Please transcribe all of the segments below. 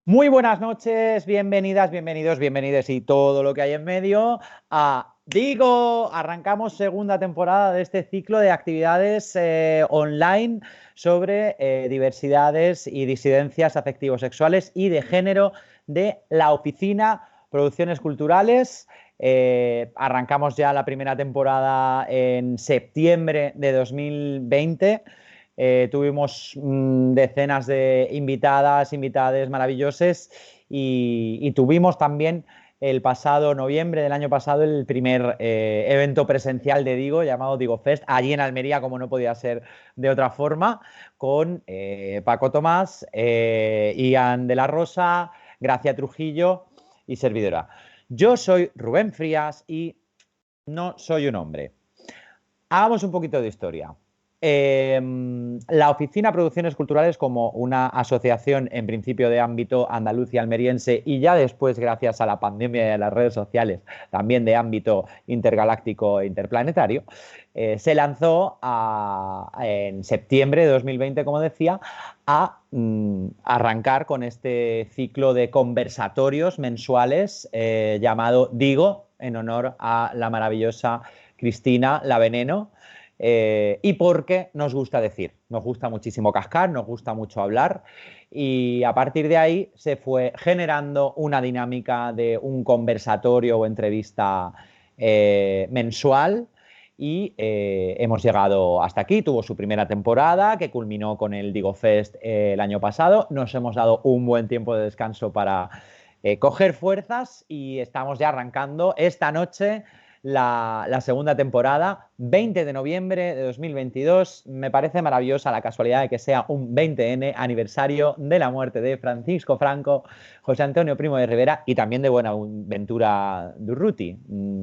Muy buenas noches, bienvenidas, bienvenidos, bienvenides y todo lo que hay en medio a Digo. Arrancamos segunda temporada de este ciclo de actividades online sobre diversidades y disidencias afectivo-sexuales y de género de la Oficina Producciones Culturales. Arrancamos ya la primera temporada en septiembre de 2020. Tuvimos decenas de invitadas, invitades maravilloses y tuvimos también el pasado noviembre del año pasado el primer evento presencial de Digo llamado Digo Fest, allí en Almería, como no podía ser de otra forma, con Paco Tomás, Ian de la Rosa, Gracia Trujillo y servidora. Yo soy Rubén Frías y no soy un hombre. Hagamos un poquito de historia. La Oficina Producciones Culturales, como una asociación en principio de ámbito andaluz y almeriense, y ya después, gracias a la pandemia y a las redes sociales, también de ámbito intergaláctico e interplanetario, se lanzó en septiembre de 2020, como decía, a arrancar con este ciclo de conversatorios mensuales llamado Digo, en honor a la maravillosa Cristina La Veneno. Y porque nos gusta decir, nos gusta muchísimo cascar, nos gusta mucho hablar, y a partir de ahí se fue generando una dinámica de un conversatorio o entrevista mensual y hemos llegado hasta aquí. Tuvo su primera temporada que culminó con el Digo Fest el año pasado. Nos hemos dado un buen tiempo de descanso para coger fuerzas y estamos ya arrancando esta noche la segunda temporada, 20 de noviembre de 2022. Me parece maravillosa la casualidad de que sea un 20N, aniversario de la muerte de Francisco Franco, José Antonio Primo de Rivera y también de Buenaventura Durruti.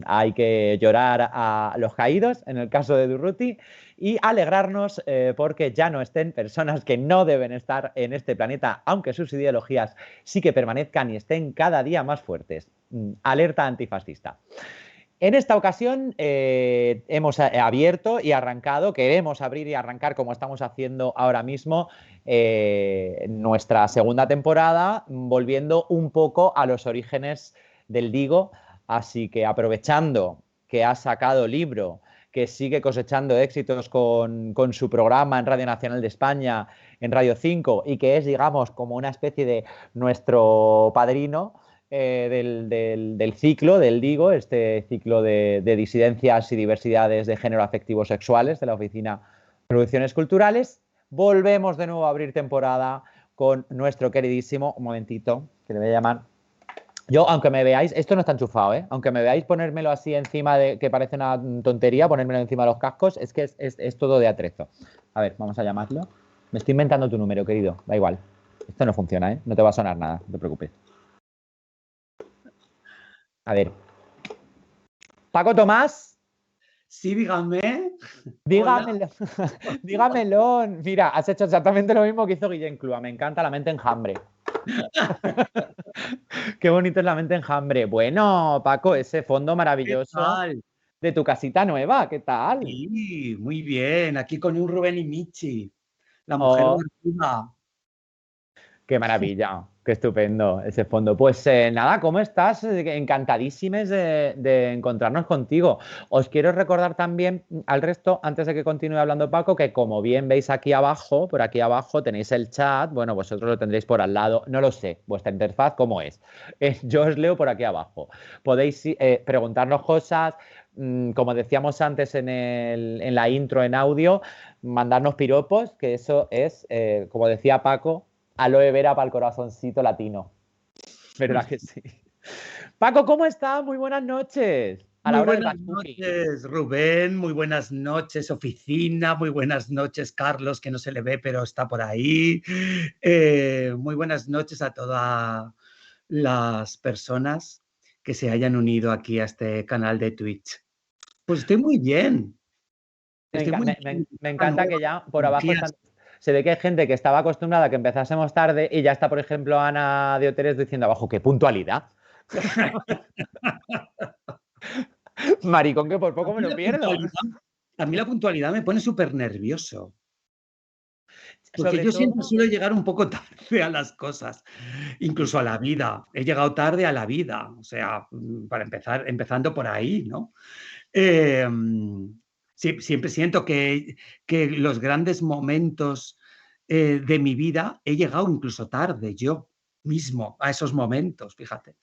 Hay que llorar a los caídos en el caso de Durruti y alegrarnos porque ya no estén personas que no deben estar en este planeta, aunque sus ideologías sí que permanezcan y estén cada día más fuertes. Alerta antifascista. En esta ocasión hemos abierto y arrancado, queremos abrir y arrancar como estamos haciendo ahora mismo nuestra segunda temporada, volviendo un poco a los orígenes del Digo. Así que aprovechando que ha sacado libro, que sigue cosechando éxitos con su programa en Radio Nacional de España, en Radio 5, y que es, digamos, como una especie de nuestro padrino, del ciclo, del Digo, este ciclo de disidencias y diversidades de género afectivos sexuales de la Oficina Producciones Culturales. Volvemos de nuevo a abrir temporada con nuestro queridísimo, un momentito, que le voy a llamar. Yo, aunque me veáis, esto no está enchufado, ¿eh? Aunque me veáis ponérmelo así encima de, que parece una tontería, ponérmelo encima de los cascos, es que es todo de atrezo. A ver, vamos a llamarlo. Me estoy inventando tu número, querido, da igual. Esto no funciona, ¿eh? No te va a sonar nada, no te preocupes. A ver. Paco Tomás, sí, dígame. dígamelo. Dígamelo. Mira, has hecho exactamente lo mismo que hizo Guillén Clua. Me encanta la mente enjambre. Qué bonito es la mente enjambre. Bueno, Paco, ese fondo maravilloso de tu casita nueva, ¿qué tal? Sí, muy bien. Aquí con un Rubén y Michi, la mujer Oh, barbuda. qué maravilla, qué estupendo ese fondo. Pues nada, ¿cómo estás? Encantadísimes de encontrarnos contigo. Os quiero recordar también al resto, antes de que continúe hablando Paco, que como bien veis aquí abajo, por aquí abajo tenéis el chat. Bueno, vosotros lo tendréis por al lado. No lo sé, vuestra interfaz, ¿cómo es? Yo os leo por aquí abajo. Podéis preguntarnos cosas. Como decíamos antes en la intro en audio, mandarnos piropos, que eso es, como decía Paco, aloe vera para el corazoncito latino. ¿Verdad que sí? Paco, ¿cómo estás? Muy buenas noches. A la Muy hora del buenas Batuki. noches, Rubén. Muy buenas noches, oficina. Muy buenas noches, Carlos, que no se le ve, pero está por ahí. Muy buenas noches a todas las personas que se hayan unido aquí a este canal de Twitch. Pues estoy muy bien. Estoy muy bien. Me encanta que ya por abajo están. Se ve que hay gente que estaba acostumbrada a que empezásemos tarde y ya está, por ejemplo, Ana de Oteres diciendo abajo, ¡qué puntualidad! Maricón, que por poco me lo pierdo. A mí la puntualidad me pone súper nervioso. Porque Sobre yo siempre todo, suelo llegar un poco tarde a las cosas. incluso a la vida. He llegado tarde a la vida, o sea, para empezar, empezando por ahí, ¿no? Eh, siempre siento que los grandes momentos de mi vida he llegado incluso tarde, yo mismo, a esos momentos, fíjate.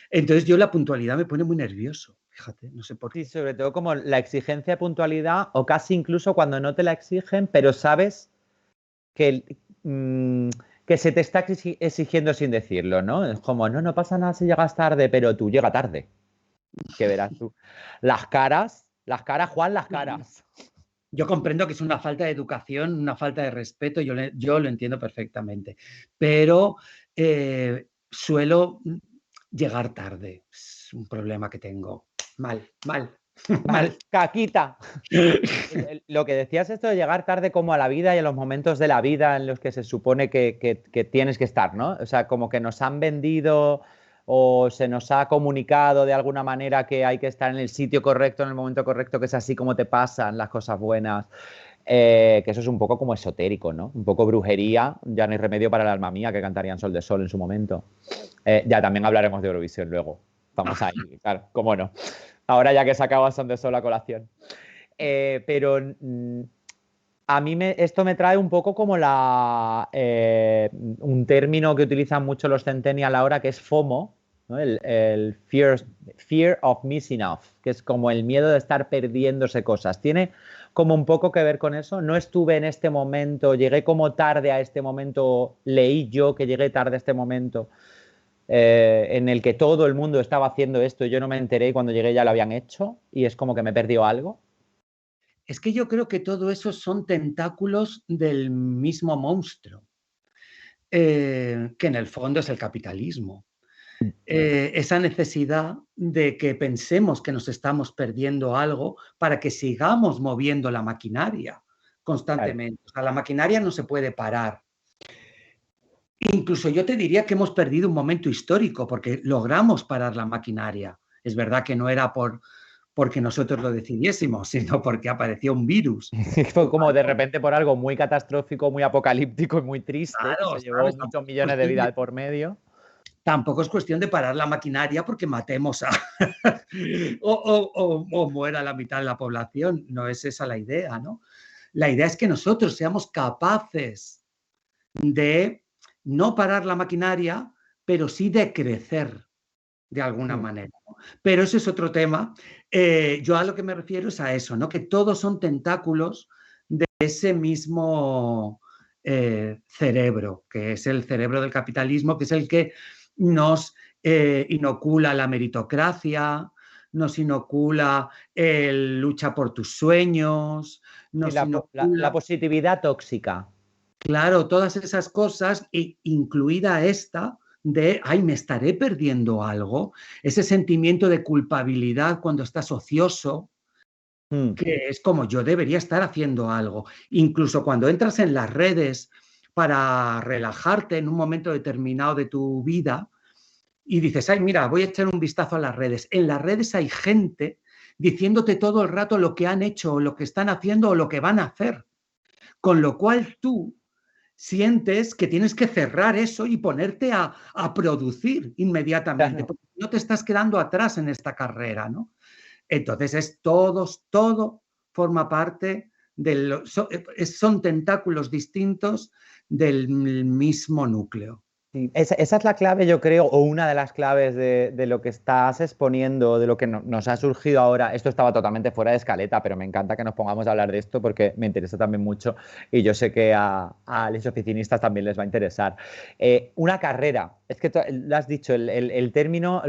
Entonces yo la puntualidad me pone muy nervioso, fíjate, no sé por Sí, qué. sobre todo como la exigencia de puntualidad o casi incluso cuando no te la exigen, pero sabes que, que se te está exigiendo sin decirlo, ¿no? Es como, no, no pasa nada si llegas tarde, pero tú llega tarde, que verás tú. Las caras, Juan, las caras. Yo comprendo que es una falta de educación, una falta de respeto, yo lo entiendo perfectamente, pero suelo llegar tarde, es un problema que tengo. Mal, mal, Mal, mal. caquita. Lo que decías esto de llegar tarde como a la vida y a los momentos de la vida en los que se supone que tienes que estar, ¿no? O sea, como que nos han vendido o se nos ha comunicado de alguna manera que hay que estar en el sitio correcto, en el momento correcto, que es así como te pasan las cosas buenas. Que eso es un poco como esotérico, ¿no? Un poco brujería, ya no hay remedio para el alma mía, que cantarían Sol de Sol en su momento. Ya también hablaremos de Eurovisión luego. Vamos ahí, claro, cómo no. Ahora ya que se acaba Son de Sol a colación. Pero a mí esto me trae un poco como un término que utilizan mucho los centennials ahora, que es FOMO, ¿no? El fear of missing out, que es como el miedo de estar perdiéndose cosas. Tiene como un poco que ver con eso. No estuve en este momento, llegué como tarde a este momento, leí yo que llegué tarde a este momento. En el que todo el mundo estaba haciendo esto y yo no me enteré y cuando llegué ya lo habían hecho y es como que me perdió algo. Es que yo creo que todo eso son tentáculos del mismo monstruo, que en el fondo es el capitalismo. Esa necesidad de que pensemos que nos estamos perdiendo algo para que sigamos moviendo la maquinaria Claro. constantemente. O sea, la maquinaria no se puede parar. Incluso yo te diría que hemos perdido un momento histórico porque logramos parar la maquinaria. Es verdad que no era porque nosotros lo decidiésemos, sino porque apareció un virus. Fue como de repente por algo muy catastrófico, muy apocalíptico y muy triste, que Claro, se llevó ¿sabes? muchos millones de vidas por medio. Tampoco es cuestión de parar la maquinaria porque matemos a o muera la mitad de la población. No es esa la idea, ¿no? La idea es que nosotros seamos capaces de no parar la maquinaria, pero sí de crecer de alguna Hmm. manera, ¿no? Pero ese es otro tema. Yo a lo que me refiero es a eso, ¿no? Que todos son tentáculos de ese mismo cerebro, que es el cerebro del capitalismo, que es el que nos inocula la meritocracia, nos inocula el lucha por tus sueños, Sí, nos la inocula, positividad tóxica. claro, todas esas cosas, incluida esta de, ay, me estaré perdiendo algo, ese sentimiento de culpabilidad cuando estás ocioso, Hmm. que es como yo debería estar haciendo algo. Incluso cuando entras en las redes para relajarte en un momento determinado de tu vida y dices, ay, mira, voy a echar un vistazo a las redes. En las redes hay gente diciéndote todo el rato lo que han hecho o lo que están haciendo o lo que van a hacer. Con lo cual tú sientes que tienes que cerrar eso y ponerte a producir inmediatamente, Claro. porque no te estás quedando atrás en esta carrera, ¿no? Entonces todo forma parte de son tentáculos distintos del mismo núcleo. Sí, esa es la clave, yo creo, o una de las claves de lo que estás exponiendo, de lo que nos ha surgido ahora. Esto estaba totalmente fuera de escaleta, pero me encanta que nos pongamos a hablar de esto porque me interesa también mucho y yo sé que a los oficinistas también les va a interesar. Una carrera, es que lo has dicho, el término,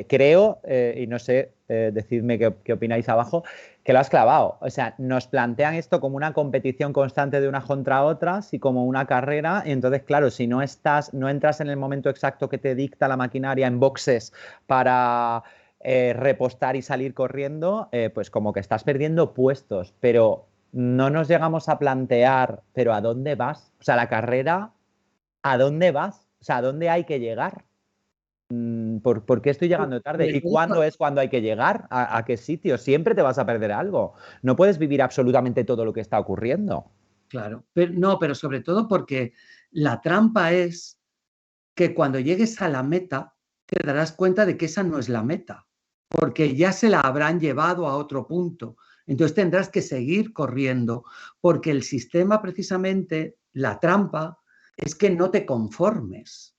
creo, y no sé, decidme qué opináis abajo, que lo has clavado. O sea, nos plantean esto como una competición constante de unas contra otras y como una carrera. Y entonces, claro, si no entras en el momento exacto que te dicta la maquinaria en boxes para repostar y salir corriendo, pues como que estás perdiendo puestos. Pero no nos llegamos a plantear, pero ¿a dónde vas? O sea, la carrera, ¿a dónde vas? O sea, ¿a dónde hay que llegar? ¿Por qué estoy llegando tarde? Sobre ¿Y todo, cuándo es cuando hay que llegar? ¿A qué sitio? Siempre te vas a perder algo. No puedes vivir absolutamente todo lo que está ocurriendo. claro, pero, no, pero sobre todo porque la trampa es que cuando llegues a la meta te darás cuenta de que esa no es la meta, porque ya se la habrán llevado a otro punto. Entonces tendrás que seguir corriendo, porque el sistema, precisamente, la trampa, es que no te conformes.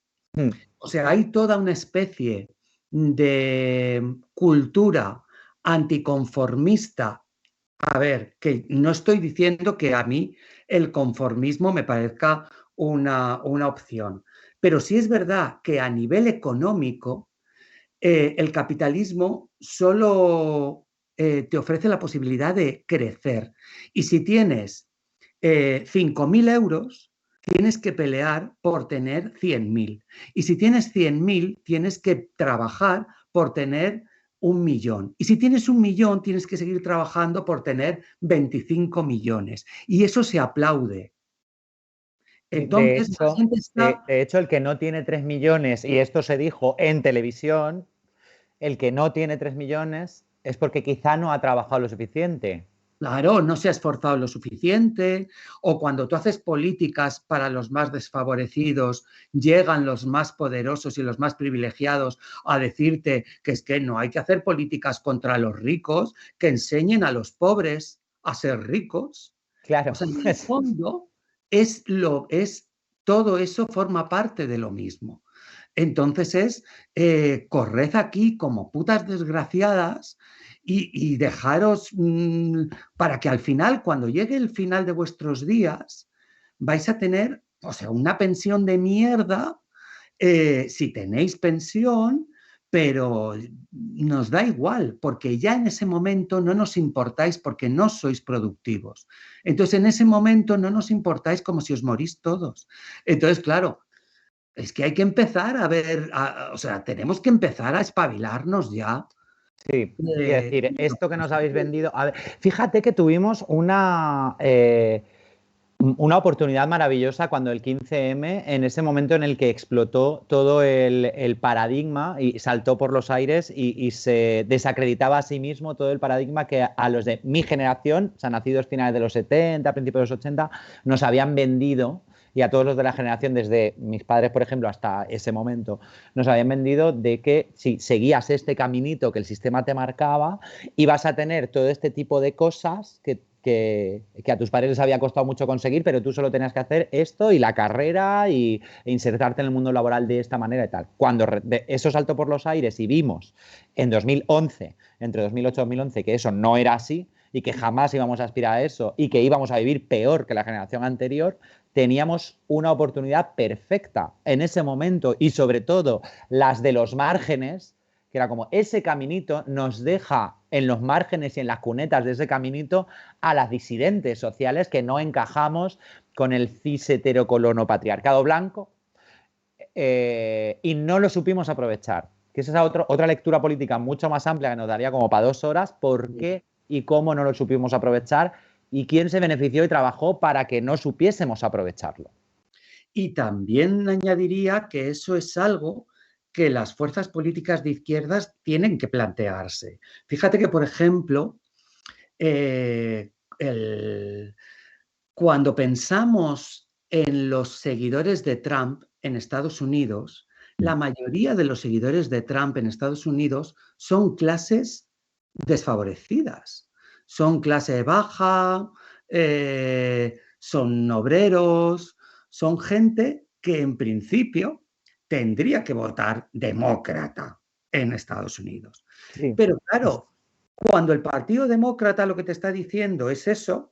O sea, hay toda una especie de cultura anticonformista. A ver, que no estoy diciendo que a mí el conformismo me parezca una opción, pero sí es verdad que a nivel económico el capitalismo solo te ofrece la posibilidad de crecer. Y si tienes 5.000 euros, tienes que pelear por tener 100.000. Y si tienes 100.000, tienes que trabajar por tener 1.000.000. Y si tienes 1.000.000, tienes que seguir trabajando por tener 25 millones. Y eso se aplaude. Entonces, la gente está... de hecho, el que no tiene 3 millones, y esto se dijo en televisión, el que no tiene 3 millones es porque quizá no ha trabajado lo suficiente. Claro, no se ha esforzado lo suficiente, o cuando tú haces políticas para los más desfavorecidos, llegan los más poderosos y los más privilegiados a decirte que es que no hay que hacer políticas contra los ricos, que enseñen a los pobres a ser ricos. Claro. O sea, en el fondo todo eso forma parte de lo mismo. Entonces corred aquí como putas desgraciadas y dejaros para que al final, cuando llegue el final de vuestros días, vais a tener, o sea, una pensión de mierda, si tenéis pensión, pero nos da igual, porque ya en ese momento no nos importáis porque no sois productivos. Entonces, en ese momento no nos importáis como si os morís todos. Entonces, claro, es que hay que empezar a ver, o sea, tenemos que empezar a espabilarnos ya. Sí, quiero decir, esto que nos habéis vendido. A ver, fíjate que tuvimos una oportunidad maravillosa cuando el 15M, en ese momento en el que explotó todo el paradigma y saltó por los aires y se desacreditaba a sí mismo todo el paradigma que a los de mi generación, o sea, nacidos finales de los 70, principios de los 80, nos habían vendido, y a todos los de la generación, desde mis padres, por ejemplo, hasta ese momento, nos habían vendido de que si seguías este caminito que el sistema te marcaba, ibas a tener todo este tipo de cosas que a tus padres les había costado mucho conseguir, pero tú solo tenías que hacer esto y la carrera e insertarte en el mundo laboral de esta manera y tal. Cuando eso saltó por los aires y vimos en 2011, entre 2008 y 2011, que eso no era así y que jamás íbamos a aspirar a eso y que íbamos a vivir peor que la generación anterior, teníamos una oportunidad perfecta en ese momento, y sobre todo las de los márgenes, que era como ese caminito nos deja en los márgenes y en las cunetas de ese caminito a las disidentes sociales que no encajamos con el cis heterocolono patriarcado blanco, y no lo supimos aprovechar. Que esa es otra lectura política mucho más amplia que nos daría como para 2 horas. ¿Por qué y cómo no lo supimos aprovechar? ¿Y quién se benefició y trabajó para que no supiésemos aprovecharlo? Y también añadiría que eso es algo que las fuerzas políticas de izquierdas tienen que plantearse. Fíjate que, por ejemplo, cuando pensamos en los seguidores de Trump en Estados Unidos, la mayoría de los seguidores de Trump en Estados Unidos son clases desfavorecidas. Son clase baja, son obreros, son gente que en principio tendría que votar demócrata en Estados Unidos. Sí. Pero claro, cuando el Partido Demócrata lo que te está diciendo es eso,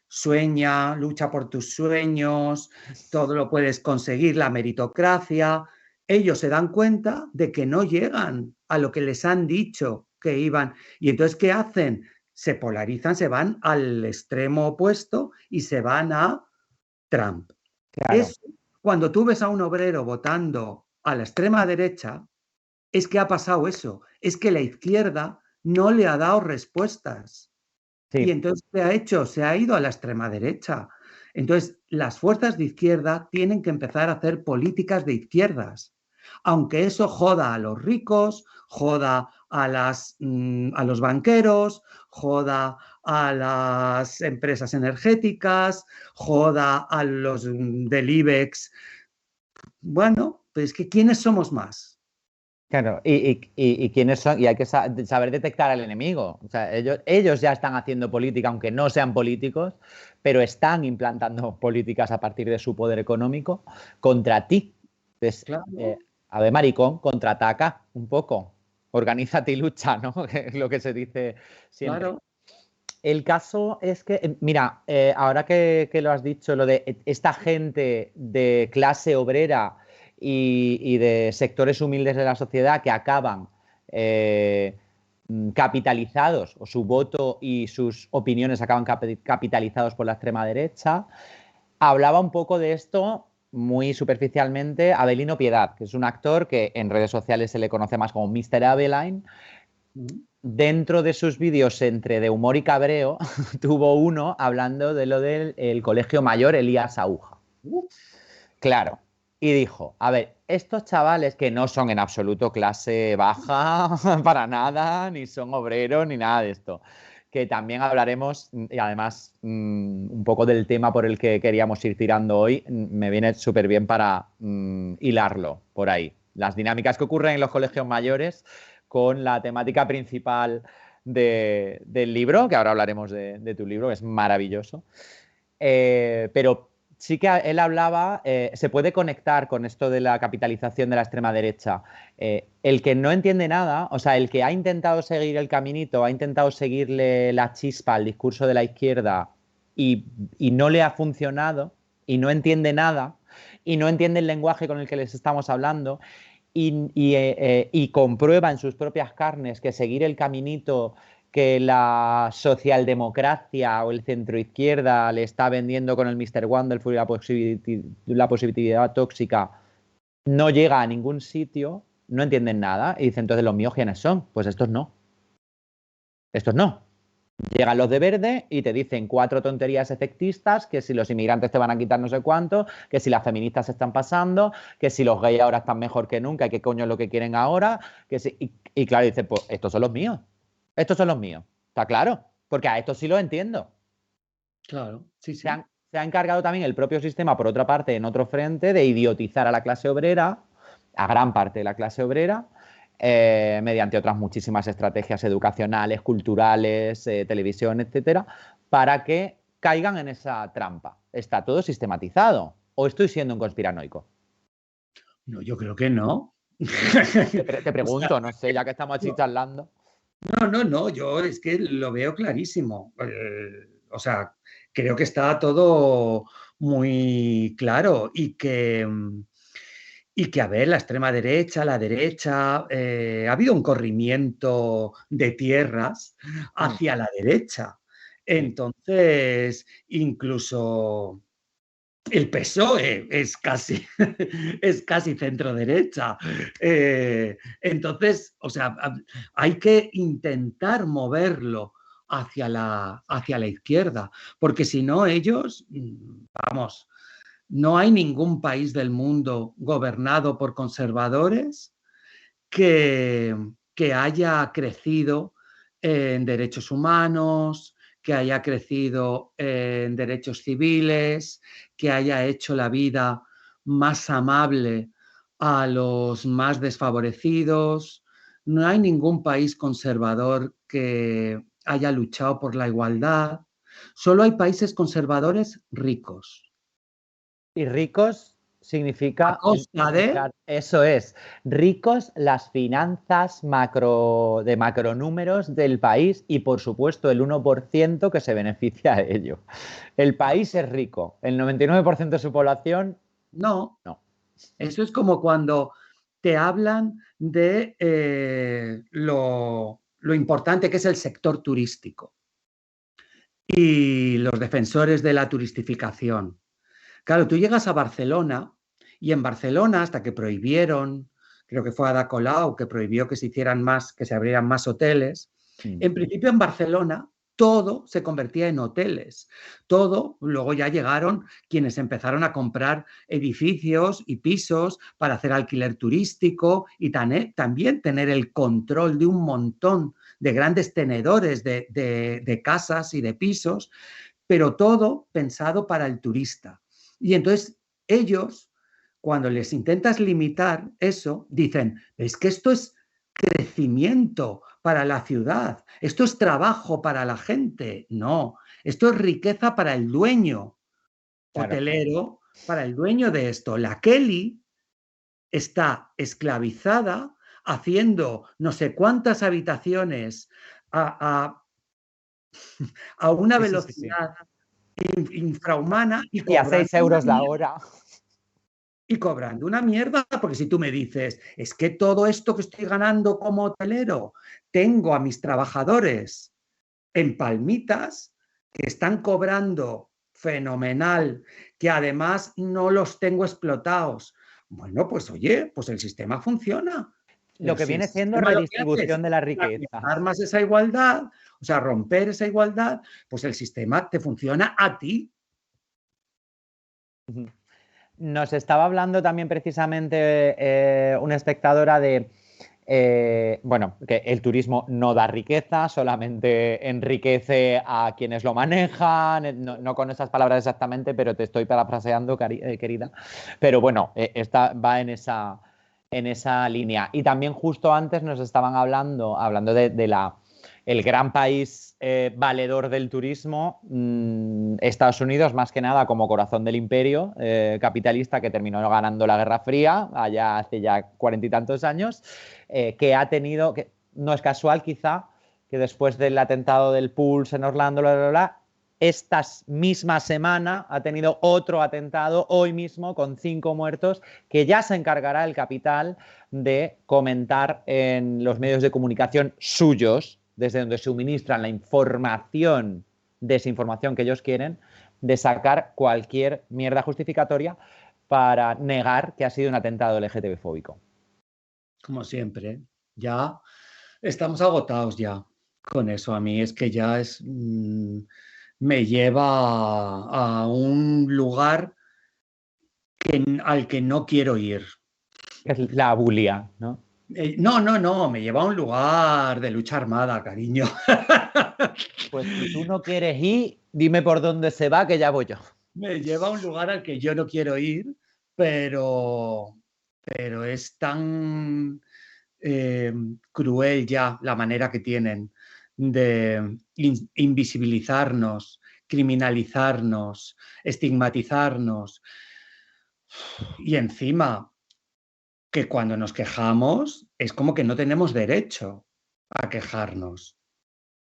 sueña, lucha por tus sueños, todo lo puedes conseguir, la meritocracia, ellos se dan cuenta de que no llegan a lo que les han dicho que iban. Y entonces, ¿qué hacen? Se polarizan, se van al extremo opuesto y se van a Trump. Claro. Cuando tú ves a un obrero votando a la extrema derecha, es que ha pasado eso, es que la izquierda no le ha dado respuestas. Sí. Y entonces, ¿qué ha hecho? Se ha ido a la extrema derecha. Entonces, las fuerzas de izquierda tienen que empezar a hacer políticas de izquierdas, aunque eso joda a los ricos, joda a los banqueros, joda a las empresas energéticas, joda a los del IBEX. Bueno, pero es que ¿quiénes somos más? Claro, y quiénes son, y hay que saber detectar al enemigo. O sea, ellos ya están haciendo política, aunque no sean políticos, pero están implantando políticas a partir de su poder económico contra ti. Entonces, Claro, a ver, maricón, contraataca un poco. Organízate y lucha, ¿no? Que es lo que se dice siempre. claro. El caso es que, mira, ahora que lo has dicho, lo de esta gente de clase obrera y de sectores humildes de la sociedad que acaban capitalizados, o su voto y sus opiniones acaban capitalizados por la extrema derecha, hablaba un poco de esto muy superficialmente Avelino Piedad, que es un actor que en redes sociales se le conoce más como Mr. Aveline. Mm. Dentro de sus vídeos entre de humor y cabreo, tuvo uno hablando de lo del el colegio mayor Elías Aúja. Uh, Claro. Y dijo, a ver, estos chavales que no son en absoluto clase baja para nada, ni son obreros, ni nada de esto, que también hablaremos, y además un poco del tema por el que queríamos ir tirando hoy, me viene súper bien para hilarlo por ahí. Las dinámicas que ocurren en los colegios mayores con la temática principal del libro, que ahora hablaremos de tu libro, que es maravilloso. Pero sí que él hablaba, se puede conectar con esto de la capitalización de la extrema derecha. El que no entiende nada, o sea, el que ha intentado seguir el caminito, ha intentado seguirle la chispa al discurso de la izquierda y no le ha funcionado y no entiende nada y no entiende el lenguaje con el que les estamos hablando y comprueba en sus propias carnes que seguir el caminito que la socialdemocracia o el centroizquierda le está vendiendo con el Mr. Wonderful y la positividad tóxica no llega a ningún sitio, no entienden nada y dicen, entonces los míos quiénes son, pues estos no, estos no. Llegan los de verde y te dicen 4 tonterías efectistas, que si los inmigrantes te van a quitar no sé cuánto, que si las feministas se están pasando, que si los gays ahora están mejor que nunca y qué coño es lo que quieren ahora, que si... y claro, dice, pues estos son los míos, estos son los míos, está claro, porque a estos sí los entiendo. claro, sí, Se, sí. han, se ha encargado también el propio sistema, por otra parte, en otro frente, de idiotizar a la clase obrera, a gran parte de la clase obrera, mediante otras muchísimas estrategias educacionales, culturales, televisión, etcétera, para que caigan en esa trampa. Está todo sistematizado. ¿O estoy siendo un conspiranoico? No, yo creo que no. Te O sea, pregunto, no sé, ya que estamos aquí no, charlando. no, yo es que lo veo clarísimo. O sea, creo que está todo muy claro y que, a ver, la extrema derecha, la derecha, ha habido un corrimiento de tierras Mm, hacia la derecha. mm. Entonces, incluso el PSOE es casi centro derecha. Entonces, o sea, hay que intentar moverlo hacia la izquierda, porque si no, ellos, vamos, no hay ningún país del mundo gobernado por conservadores que haya crecido en derechos humanos, que haya crecido en derechos civiles, que haya hecho la vida más amable a los más desfavorecidos. No hay ningún país conservador que haya luchado por la igualdad. Solo hay países conservadores ricos. Y ricos A significa, costa de... claro, eso es, ricos las finanzas de macronúmeros del país y por supuesto el 1% que se beneficia de ello. El país es rico, el 99% de su población No, no. eso es como cuando te hablan de lo importante que es el sector turístico y los defensores de la turistificación. Claro, tú llegas a Barcelona y en Barcelona, hasta que prohibieron, creo que fue Ada Colau, que prohibió que se hicieran más, que se abrieran más hoteles, Mm. en principio en Barcelona todo se convertía en hoteles. Todo, luego ya llegaron quienes empezaron a comprar edificios y pisos para hacer alquiler turístico y también tener el control de un montón de grandes tenedores de casas y de pisos, pero todo pensado para el turista. Y entonces ellos, cuando les intentas limitar eso, dicen, es que esto es crecimiento para la ciudad, esto es trabajo para la gente. No, esto es riqueza para el dueño hotelero, para el dueño de esto. La Kelly está esclavizada haciendo no sé cuántas habitaciones a una velocidad infrahumana y a 6 euros la hora. Y cobrando una mierda, porque si tú me dices, es que todo esto que estoy ganando como hotelero, tengo a mis trabajadores en palmitas que están cobrando fenomenal, que además no los tengo explotados. Bueno, pues oye, pues el sistema funciona. Lo que viene siendo redistribución de la riqueza. Más esa igualdad, o sea, romper esa igualdad, pues el sistema te funciona a ti. Nos estaba hablando también precisamente una espectadora de, bueno, que el turismo no da riqueza, solamente enriquece a quienes lo manejan, no con esas palabras exactamente, pero te estoy parafraseando, querida. Pero bueno, esta va en esa línea. Y también justo antes nos estaban hablando de el gran país valedor del turismo, Estados Unidos, más que nada como corazón del imperio capitalista que terminó ganando la Guerra Fría, allá hace ya 40 y tantos años, que ha tenido, que no es casual quizá, que después del atentado del Pulse en Orlando, esta misma semana ha tenido otro atentado hoy mismo con 5 muertos que ya se encargará el capital de comentar en los medios de comunicación suyos, desde donde suministran la información, desinformación que ellos quieren, de sacar cualquier mierda justificatoria para negar que ha sido un atentado LGTB-fóbico. Como siempre, ya estamos agotados ya con eso. A mí es que ya es... me lleva a un lugar al que no quiero ir. Es la bulia, ¿no? No, me lleva a un lugar de lucha armada, cariño. Pues si tú no quieres ir, dime por dónde se va, que ya voy yo. Me lleva a un lugar al que yo no quiero ir, pero es tan cruel ya la manera que tienen de invisibilizarnos, criminalizarnos, estigmatizarnos. Y encima, que cuando nos quejamos es como que no tenemos derecho a quejarnos.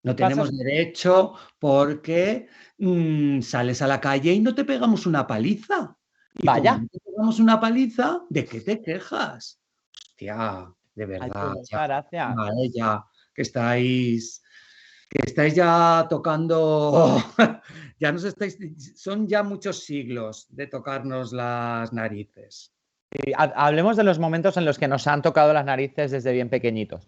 No tenemos derecho porque sales a la calle y no te pegamos una paliza. Y vaya, como no te pegamos una paliza, ¿de qué te quejas? Hostia, de verdad, ay, pues muchas gracias. ya, que estáis ya tocando, ya nos estáis, son ya muchos siglos de tocarnos las narices. Hablemos de los momentos en los que nos han tocado las narices desde bien pequeñitos.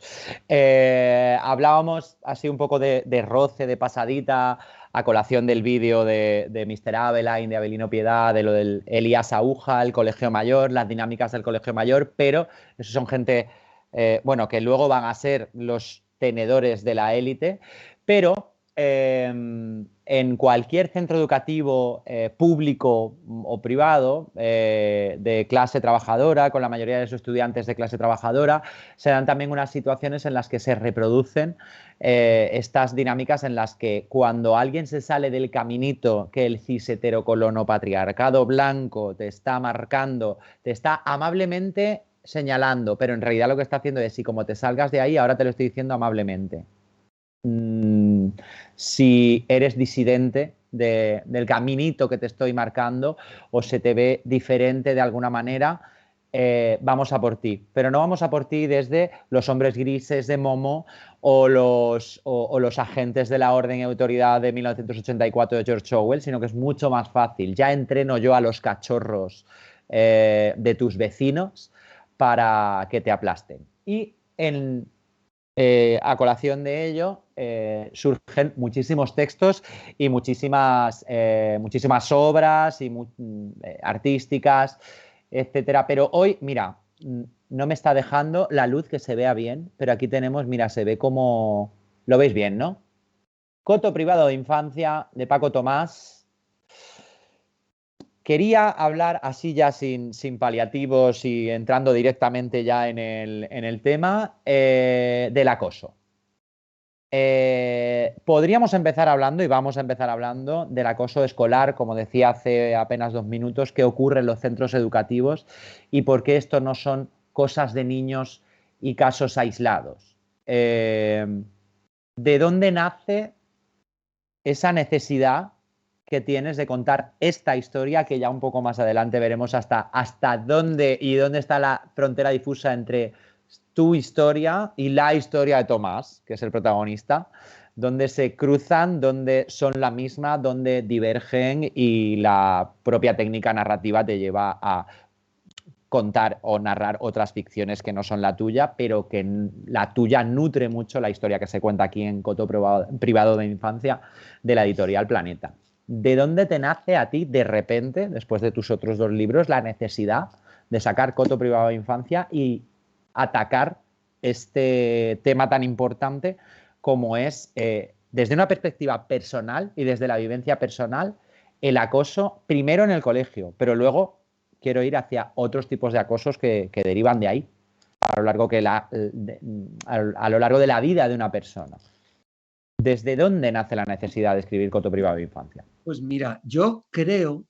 Hablábamos así un poco de roce, de pasadita, a colación del vídeo de Mr. Aveline, de Abelino Piedad, de lo del Elías Aúja, el Colegio Mayor, las dinámicas del Colegio Mayor, pero eso son gente, bueno, que luego van a ser los tenedores de la élite, pero en cualquier centro educativo público o privado de clase trabajadora, con la mayoría de sus estudiantes de clase trabajadora, se dan también unas situaciones en las que se reproducen estas dinámicas en las que cuando alguien se sale del caminito que el cis heterocolono patriarcado blanco te está marcando, te está amablemente señalando, pero en realidad lo que está haciendo es, si como te salgas de ahí, ahora te lo estoy diciendo amablemente. Si eres disidente del caminito que te estoy marcando o se te ve diferente de alguna manera, vamos a por ti. Pero no vamos a por ti desde los hombres grises de Momo o los agentes de la orden y autoridad de 1984 de George Orwell, sino que es mucho más fácil. Ya entreno yo a los cachorros de tus vecinos para que te aplasten. Y a colación de ello surgen muchísimos textos y muchísimas obras y artísticas, etcétera. Pero hoy, mira, no me está dejando la luz que se vea bien, pero aquí tenemos, mira, se ve como... Lo veis bien, ¿no? Coto privado de infancia de Paco Tomás. Quería hablar así ya sin paliativos y entrando directamente ya en el tema del acoso. Podríamos empezar hablando y vamos a empezar hablando del acoso escolar, como decía hace apenas 2 minutos, qué ocurre en los centros educativos y por qué esto no son cosas de niños y casos aislados. ¿De dónde nace esa necesidad que tienes de contar esta historia, que ya un poco más adelante veremos hasta dónde y dónde está la frontera difusa entre tu historia y la historia de Tomás, que es el protagonista, donde se cruzan, donde son la misma, donde divergen y la propia técnica narrativa te lleva a contar o narrar otras ficciones que no son la tuya, pero que la tuya nutre mucho la historia que se cuenta aquí en Coto Privado de Infancia de la editorial Planeta. ¿De dónde te nace a ti de repente, después de tus otros 2 libros, la necesidad de sacar Coto Privado de Infancia y atacar este tema tan importante como es, desde una perspectiva personal y desde la vivencia personal, el acoso primero en el colegio, pero luego quiero ir hacia otros tipos de acosos que derivan de ahí a lo largo de la vida de una persona? ¿Desde dónde nace la necesidad de escribir Coto Privado de Infancia? Pues mira, yo creo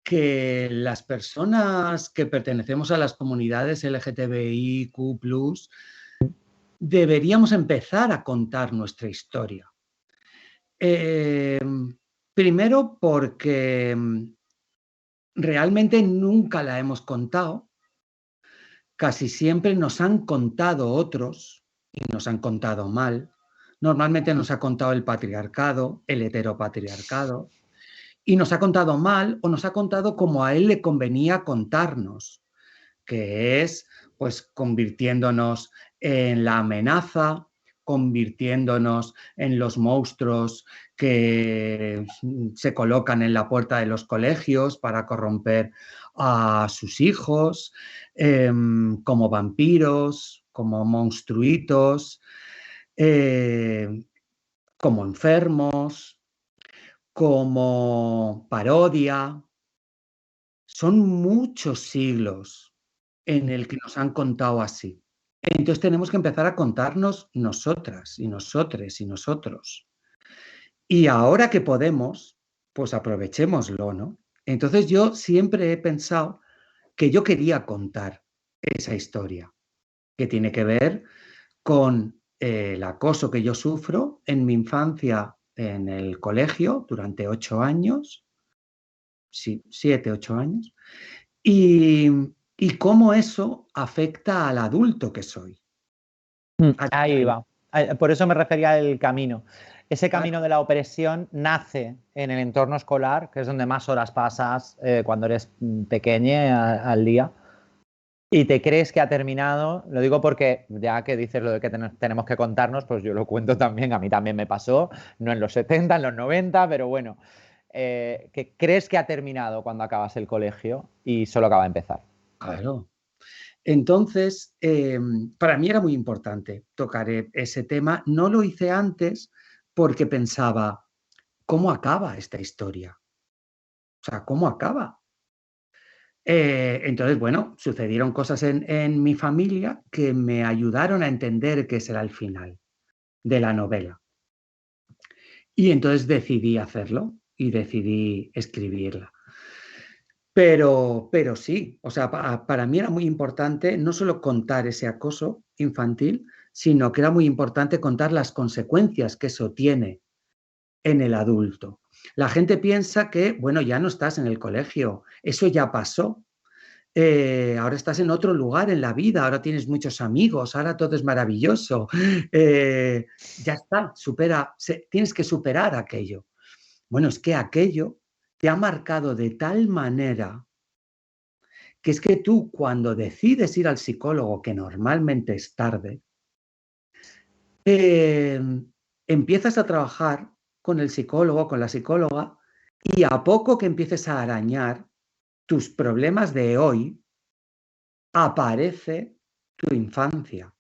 que las personas que pertenecemos a las comunidades LGTBIQ+, deberíamos empezar a contar nuestra historia. Primero porque realmente nunca la hemos contado. Casi siempre nos han contado otros y nos han contado mal. Normalmente nos ha contado el patriarcado, el heteropatriarcado, y nos ha contado mal o nos ha contado como a él le convenía contarnos, que es pues convirtiéndonos en la amenaza, convirtiéndonos en los monstruos que se colocan en la puerta de los colegios para corromper a sus hijos, como vampiros, como monstruitos, como enfermos, como parodia. Son muchos siglos en el que nos han contado así. Entonces tenemos que empezar a contarnos nosotras y nosotres y nosotros. Y ahora que podemos, pues aprovechémoslo, ¿no? Entonces yo siempre he pensado que yo quería contar esa historia, que tiene que ver con el acoso que yo sufro en mi infancia en el colegio durante 8 años, sí, 7, 8 años, y cómo eso afecta al adulto que soy. Ahí va. Por eso me refería al camino. Ese Claro. camino de la opresión nace en el entorno escolar, que es donde más horas pasas cuando eres pequeña al día, y te crees que ha terminado. Lo digo porque ya que dices lo de que tenemos que contarnos, pues yo lo cuento también, a mí también me pasó, no en los 70, en los 90, pero bueno, que crees que ha terminado cuando acabas el colegio y solo acaba de empezar. Claro. Entonces, para mí era muy importante tocar ese tema. No lo hice antes porque pensaba, ¿cómo acaba esta historia? O sea, ¿cómo acaba? Entonces, bueno, sucedieron cosas en mi familia que me ayudaron a entender que ese era el final de la novela. Y entonces decidí hacerlo y decidí escribirla. Pero sí, o sea, para mí era muy importante no solo contar ese acoso infantil, sino que era muy importante contar las consecuencias que eso tiene en el adulto. La gente piensa que, bueno, ya no estás en el colegio, eso ya pasó. Ahora estás en otro lugar en la vida, ahora tienes muchos amigos, ahora todo es maravilloso. Ya está, tienes que superar aquello. Bueno, es que aquello te ha marcado de tal manera que es que tú cuando decides ir al psicólogo, que normalmente es tarde, empiezas a trabajar con el psicólogo, con la psicóloga, y a poco que empieces a arañar tus problemas de hoy, aparece tu infancia.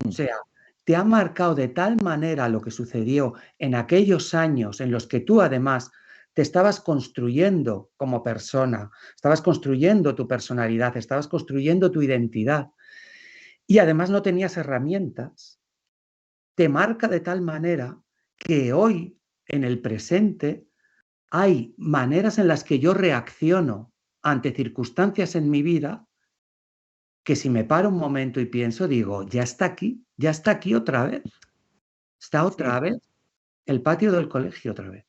O sea, te ha marcado de tal manera lo que sucedió en aquellos años en los que tú además te estabas construyendo como persona, estabas construyendo tu personalidad, estabas construyendo tu identidad y además no tenías herramientas, te marca de tal manera que hoy, en el presente, hay maneras en las que yo reacciono ante circunstancias en mi vida que si me paro un momento y pienso, digo, ya está aquí otra vez. Está otra vez el patio del colegio otra vez.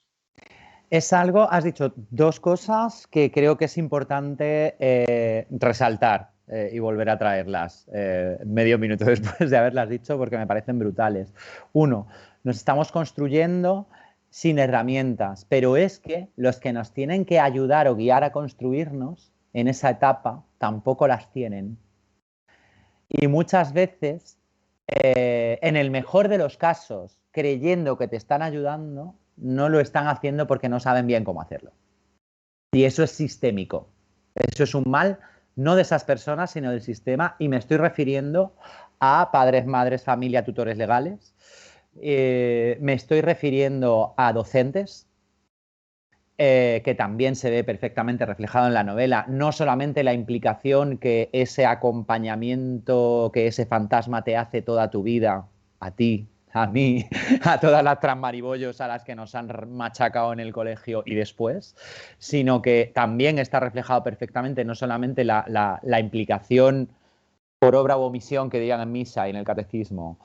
Es algo, has dicho dos cosas que creo que es importante resaltar y volver a traerlas medio minuto después de haberlas dicho porque me parecen brutales. Uno, nos estamos construyendo sin herramientas, pero es que los que nos tienen que ayudar o guiar a construirnos en esa etapa tampoco las tienen. Y muchas veces, en el mejor de los casos, creyendo que te están ayudando, no lo están haciendo porque no saben bien cómo hacerlo. Y eso es sistémico. Eso es un mal no de esas personas, sino del sistema. Y me estoy refiriendo a padres, madres, familia, tutores legales. Me estoy refiriendo a docentes, que también se ve perfectamente reflejado en la novela, no solamente la implicación que ese acompañamiento, que ese fantasma te hace toda tu vida, a ti, a mí, a todas las transmaribollos a las que nos han machacado en el colegio y después, sino que también está reflejado perfectamente no solamente la implicación por obra o omisión que digan en misa y en el catecismo.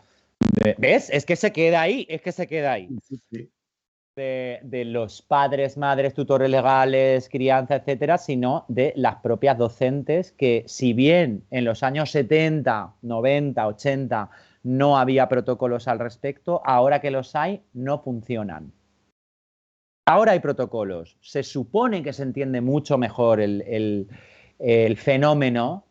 ¿Ves? Es que se queda ahí, es que se queda ahí. Sí. De los padres, madres, tutores legales, crianza, etcétera, sino de las propias docentes que, si bien en los años 70, 90, 80 no había protocolos al respecto, ahora que los hay, no funcionan. Ahora hay protocolos. Se supone que se entiende mucho mejor el fenómeno,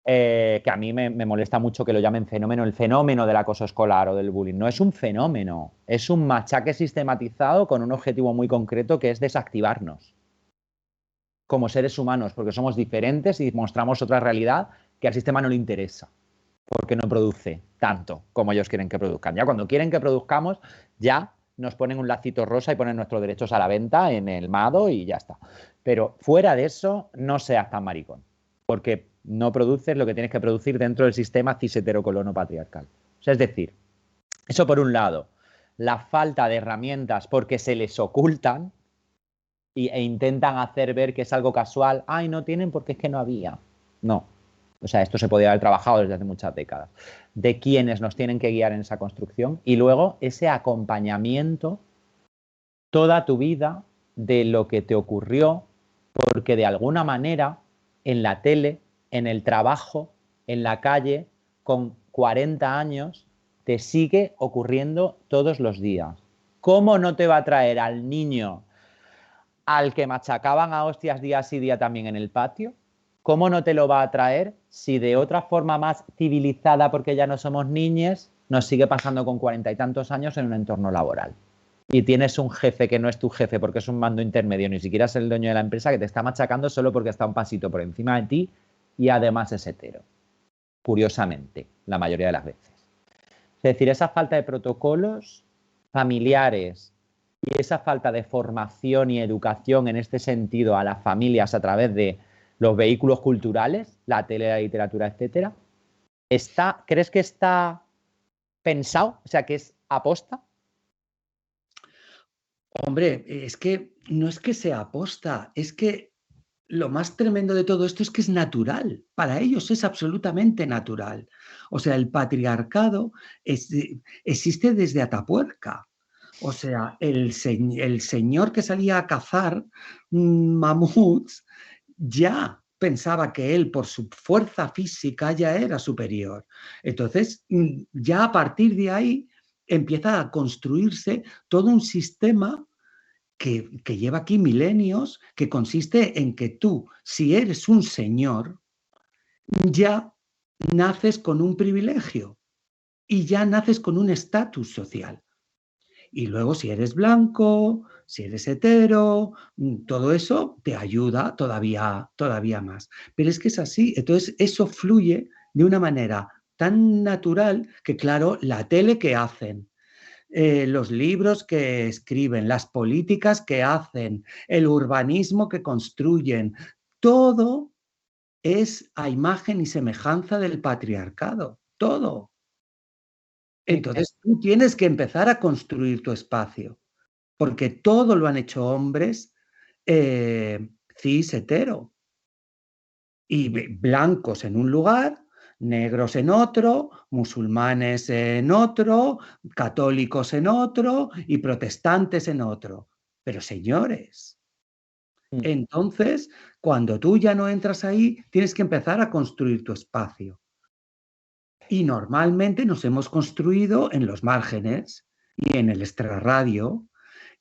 que a mí me molesta mucho que lo llamen fenómeno, el fenómeno del acoso escolar o del bullying. No es un fenómeno, es un machaque sistematizado con un objetivo muy concreto que es desactivarnos como seres humanos, porque somos diferentes y mostramos otra realidad que al sistema no le interesa, porque no produce tanto como ellos quieren que produzcan. Ya cuando quieren que produzcamos, ya nos ponen un lacito rosa y ponen nuestros derechos a la venta en el MADO y ya está. Pero fuera de eso, no seas tan maricón, porque no produces lo que tienes que producir dentro del sistema cis heterocolono patriarcal. O sea, es decir, eso por un lado, la falta de herramientas porque se les ocultan e intentan hacer ver que es algo casual. Ay, no tienen porque es que no había. No. O sea, esto se podría haber trabajado desde hace muchas décadas. De quienes nos tienen que guiar en esa construcción y luego ese acompañamiento toda tu vida de lo que te ocurrió, porque de alguna manera en la tele, en el trabajo, en la calle, con 40 años, te sigue ocurriendo todos los días. ¿Cómo no te va a traer al niño al que machacaban a hostias día sí día también en el patio? ¿Cómo no te lo va a traer si de otra forma más civilizada, porque ya no somos niñes, nos sigue pasando con 40 y tantos años en un entorno laboral? Y tienes un jefe que no es tu jefe porque es un mando intermedio, ni siquiera es el dueño de la empresa, que te está machacando solo porque está un pasito por encima de ti y además es hetero. Curiosamente, la mayoría de las veces. Es decir, esa falta de protocolos familiares y esa falta de formación y educación en este sentido a las familias a través de los vehículos culturales, la tele, la literatura, etcétera, ¿crees que está pensado? O sea, que es aposta. Hombre, es que no es que sea aposta, es que lo más tremendo de todo esto es que es natural, para ellos es absolutamente natural. O sea, el patriarcado existe desde Atapuerca. O sea, el señor que salía a cazar mamuts ya pensaba que él, por su fuerza física, ya era superior. Entonces, ya a partir de ahí empieza a construirse todo un sistema que lleva aquí milenios, que consiste en que tú, si eres un señor, ya naces con un privilegio y ya naces con un estatus social. Y luego si eres blanco, si eres hetero, todo eso te ayuda todavía más. Pero es que es así. Entonces eso fluye de una manera tan natural que, claro, la tele que hacen, los libros que escriben, las políticas que hacen, el urbanismo que construyen, todo es a imagen y semejanza del patriarcado, todo. Entonces tú tienes que empezar a construir tu espacio, porque todo lo han hecho hombres cis hetero y blancos en un lugar, negros en otro, musulmanes en otro, católicos en otro y protestantes en otro. Pero señores, entonces cuando tú ya no entras ahí, tienes que empezar a construir tu espacio. Y normalmente nos hemos construido en los márgenes y en el extrarradio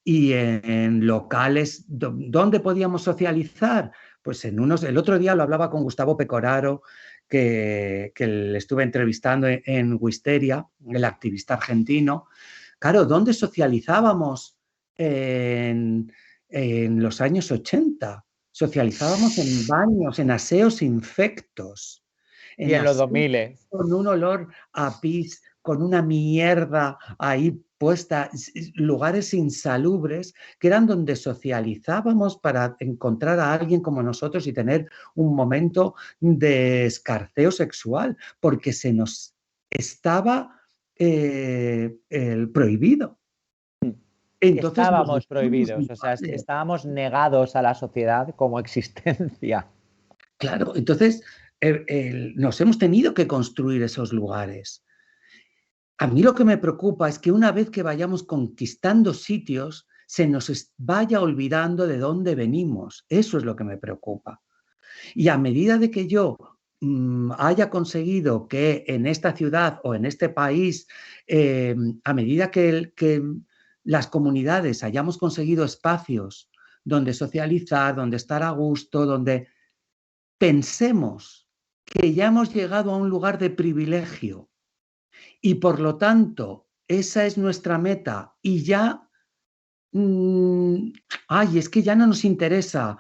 y en locales donde podíamos socializar. Pues en unos, el otro día lo hablaba con Gustavo Pecoraro, que le estuve entrevistando en Wisteria, el activista argentino. Claro, ¿dónde socializábamos en los años 80? Socializábamos en baños, en aseos infectos. Y en los 2000. Con un olor a pis, con una mierda ahí puesta, lugares insalubres, que eran donde socializábamos para encontrar a alguien como nosotros y tener un momento de escarceo sexual, porque se nos estaba prohibido. Entonces, estábamos prohibidos, o sea, estábamos negados a la sociedad como existencia. Claro, entonces nos hemos tenido que construir esos lugares. A mí lo que me preocupa es que una vez que vayamos conquistando sitios, se nos vaya olvidando de dónde venimos. Eso es lo que me preocupa. Y a medida de que yo haya conseguido que en esta ciudad o en este país, a medida que las comunidades hayamos conseguido espacios donde socializar, donde estar a gusto, donde pensemos que ya hemos llegado a un lugar de privilegio y por lo tanto esa es nuestra meta y ya, es que ya no nos interesa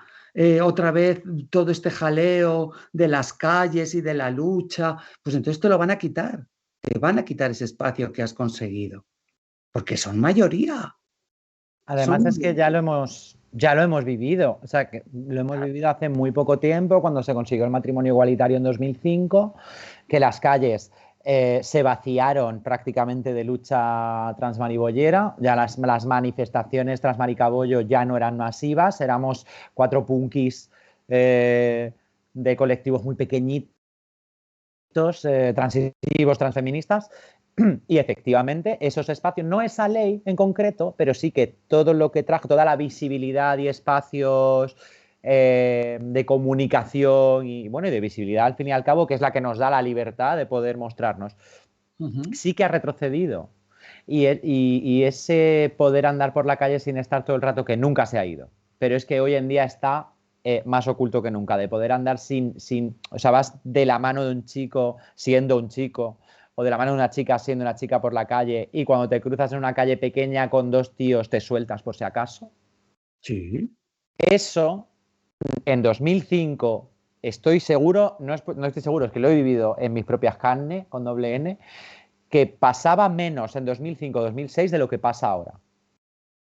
otra vez todo este jaleo de las calles y de la lucha, pues entonces te lo van a quitar, te van a quitar ese espacio que has conseguido, porque son mayoría. Además es que ya lo hemos vivido, o sea, que lo hemos vivido hace muy poco tiempo, cuando se consiguió el matrimonio igualitario en 2005, que las calles se vaciaron prácticamente de lucha transmaribollera, ya las manifestaciones transmaricabollo ya no eran masivas, éramos 4 punkis de colectivos muy pequeñitos, transitivos, transfeministas. Y efectivamente esos espacios, no esa ley en concreto, pero sí que todo lo que trajo, toda la visibilidad y espacios de comunicación y bueno, y de visibilidad al fin y al cabo, que es la que nos da la libertad de poder mostrarnos, sí que ha retrocedido. Y ese poder andar por la calle sin estar todo el rato, que nunca se ha ido, pero es que hoy en día está más oculto que nunca, de poder andar sin, o sea, vas de la mano de un chico siendo un chico, o de la mano de una chica siendo una chica por la calle, y cuando te cruzas en una calle pequeña con 2 tíos te sueltas por si acaso. Sí. Eso, en 2005, estoy seguro, no estoy seguro, es que lo he vivido en mis propias carnes, con doble N, que pasaba menos en 2005-2006 de lo que pasa ahora.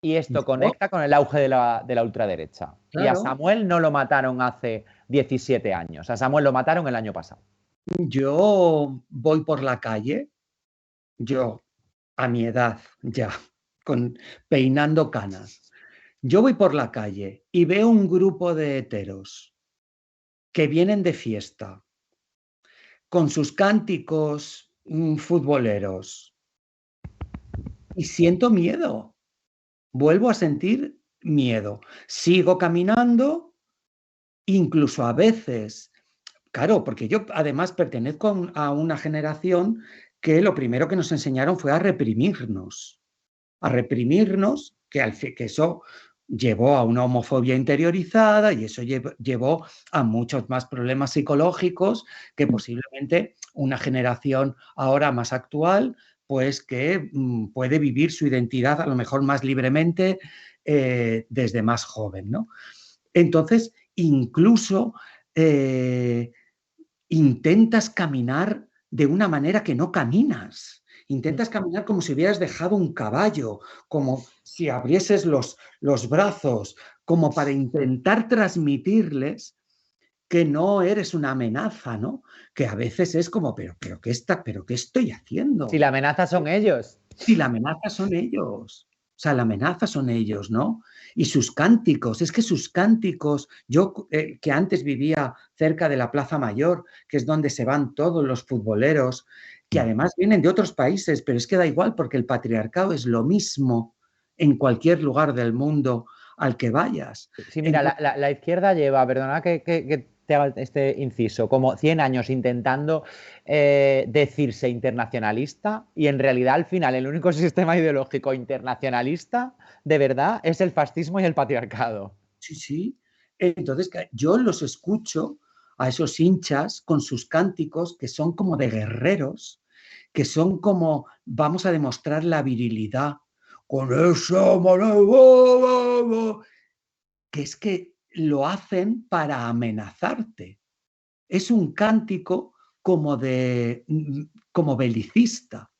Y esto conecta con el auge de la ultraderecha. Claro. Y a Samuel no lo mataron hace 17 años, a Samuel lo mataron el año pasado. Yo voy por la calle, yo a mi edad ya, peinando canas, yo voy por la calle y veo un grupo de heteros que vienen de fiesta, con sus cánticos futboleros, y siento miedo, vuelvo a sentir miedo. Sigo caminando, incluso a veces. Claro, porque yo además pertenezco a una generación que lo primero que nos enseñaron fue a reprimirnos, que eso llevó a una homofobia interiorizada y eso llevó a muchos más problemas psicológicos que posiblemente una generación ahora más actual, pues que puede vivir su identidad a lo mejor más libremente desde más joven, ¿no? Entonces, incluso intentas caminar de una manera que no caminas Intentas caminar como si hubieras dejado un caballo, como si abrieses los brazos, como para intentar transmitirles que no eres una amenaza, ¿no? Que a veces es como, pero ¿qué estoy Si haciendo? la amenaza son ellos. Si la amenaza son ellos. O sea, la amenaza son ellos, ¿no? Y sus cánticos, es que sus cánticos, yo que antes vivía cerca de la Plaza Mayor, que es donde se van todos los futboleros, que además vienen de otros países, pero es que da igual porque el patriarcado es lo mismo en cualquier lugar del mundo al que vayas. Sí, mira, Entonces, la izquierda lleva, perdona que te haga este inciso, como 100 años intentando decirse internacionalista y en realidad al final el único sistema ideológico internacionalista de verdad es el fascismo y el patriarcado. sí, sí. Entonces, yo los escucho a esos hinchas con sus cánticos que son como de guerreros, que son como, vamos a demostrar la virilidad con eso, que es que lo hacen para amenazarte. Es un cántico como belicista,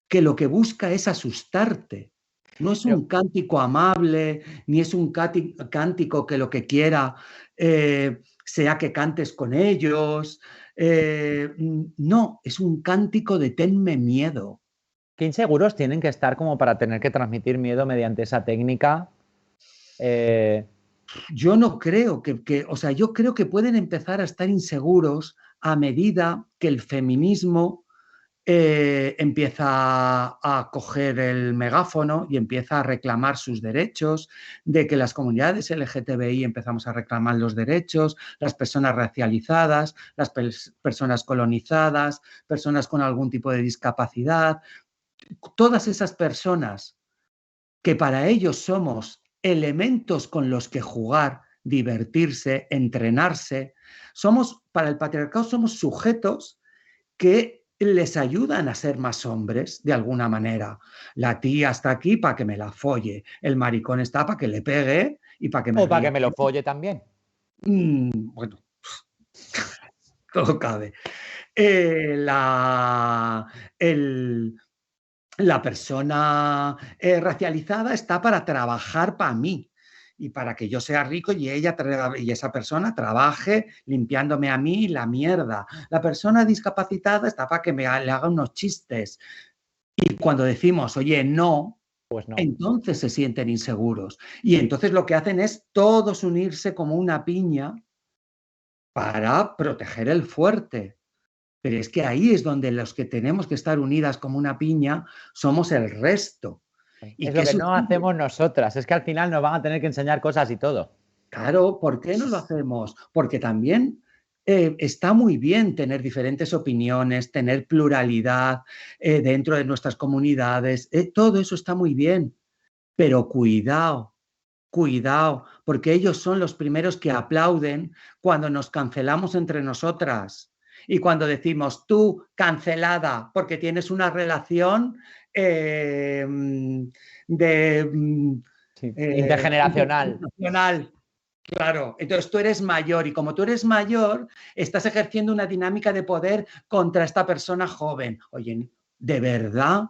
que lo que busca es asustarte. No es un cántico amable, ni es un cántico que lo que quiera sea que cantes con ellos. No, es un cántico de tenme miedo. Qué inseguros tienen que estar como para tener que transmitir miedo mediante esa técnica. Eh, Yo no creo o sea, yo creo que pueden empezar a estar inseguros a medida que el feminismo empieza a coger el megáfono y empieza a reclamar sus derechos, de que las comunidades LGTBI empezamos a reclamar los derechos, las personas racializadas, las personas colonizadas, personas con algún tipo de discapacidad, todas esas personas que para ellos somos elementos con los que jugar, divertirse, entrenarse, para el patriarcado somos sujetos que les ayudan a ser más hombres de alguna manera. La tía está aquí para que me la folle, el maricón está para que le pegue y para que me o para ría. que me lo folle también. Bueno, todo cabe. La, el, la persona racializada está para trabajar para mí y para que yo sea rico y esa persona trabaje limpiándome a mí la mierda. La persona discapacitada está para que le haga unos chistes. Y cuando decimos, oye, no, Pues no. entonces se sienten inseguros. Y entonces lo que hacen es todos unirse como una piña para proteger el fuerte. Pero es que ahí es donde los que tenemos que estar unidas como una piña somos el resto. ¿Y Es lo qué que no sucede? hacemos nosotras, es que al final nos van a tener que enseñar cosas y todo. Claro, ¿por qué no lo hacemos? Porque también está muy bien tener diferentes opiniones, tener pluralidad dentro de nuestras comunidades, todo eso está muy bien, pero cuidado, cuidado, porque ellos son los primeros que aplauden cuando nos cancelamos entre nosotras y cuando decimos tú cancelada porque tienes una relación de Sí. Intergeneracional. internacional. Claro, entonces tú eres mayor y como tú eres mayor, estás ejerciendo una dinámica de poder contra esta persona joven. Oye, ¿de verdad,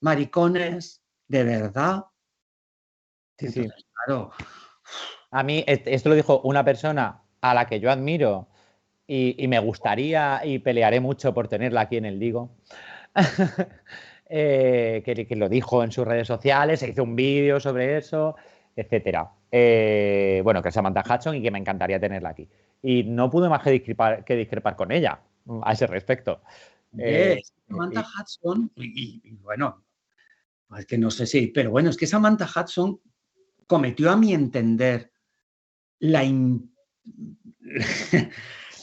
maricones? ¿De verdad? Sí, sí. Entonces, claro, A mí, esto lo dijo una persona a la que yo admiro y me gustaría y pelearé mucho por tenerla aquí en el Digo, que lo dijo en sus redes sociales, se hizo un vídeo sobre eso, etcétera. Bueno, que es Samantha Hudson y que me encantaría tenerla aquí. Y no pude más que discrepar con ella a ese respecto. Samantha Hudson, y bueno, es que no sé si, pero bueno, es que Samantha Hudson cometió, a mi entender,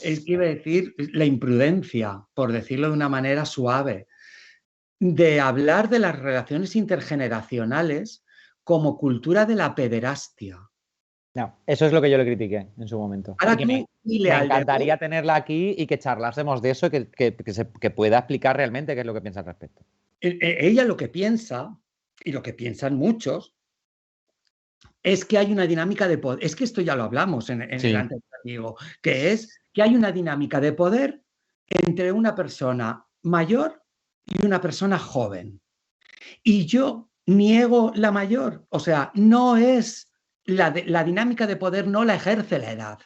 es que iba a decir la imprudencia, por decirlo de una manera suave, de hablar de las relaciones intergeneracionales como cultura de la pederastia. No, eso es lo que yo le critiqué en su momento. Y Ahora que tú dile me al de encantaría tenerla aquí y que charlásemos de eso y que pueda explicar realmente qué es lo que piensa al respecto. ella lo que piensa, y lo que piensan muchos, es que hay una dinámica de poder. Es que esto ya lo hablamos en el Sí. anterior, que es que hay una dinámica de poder entre una persona mayor y una persona joven. Y yo niego la mayor. O sea, no es la dinámica de poder, no la ejerce la edad.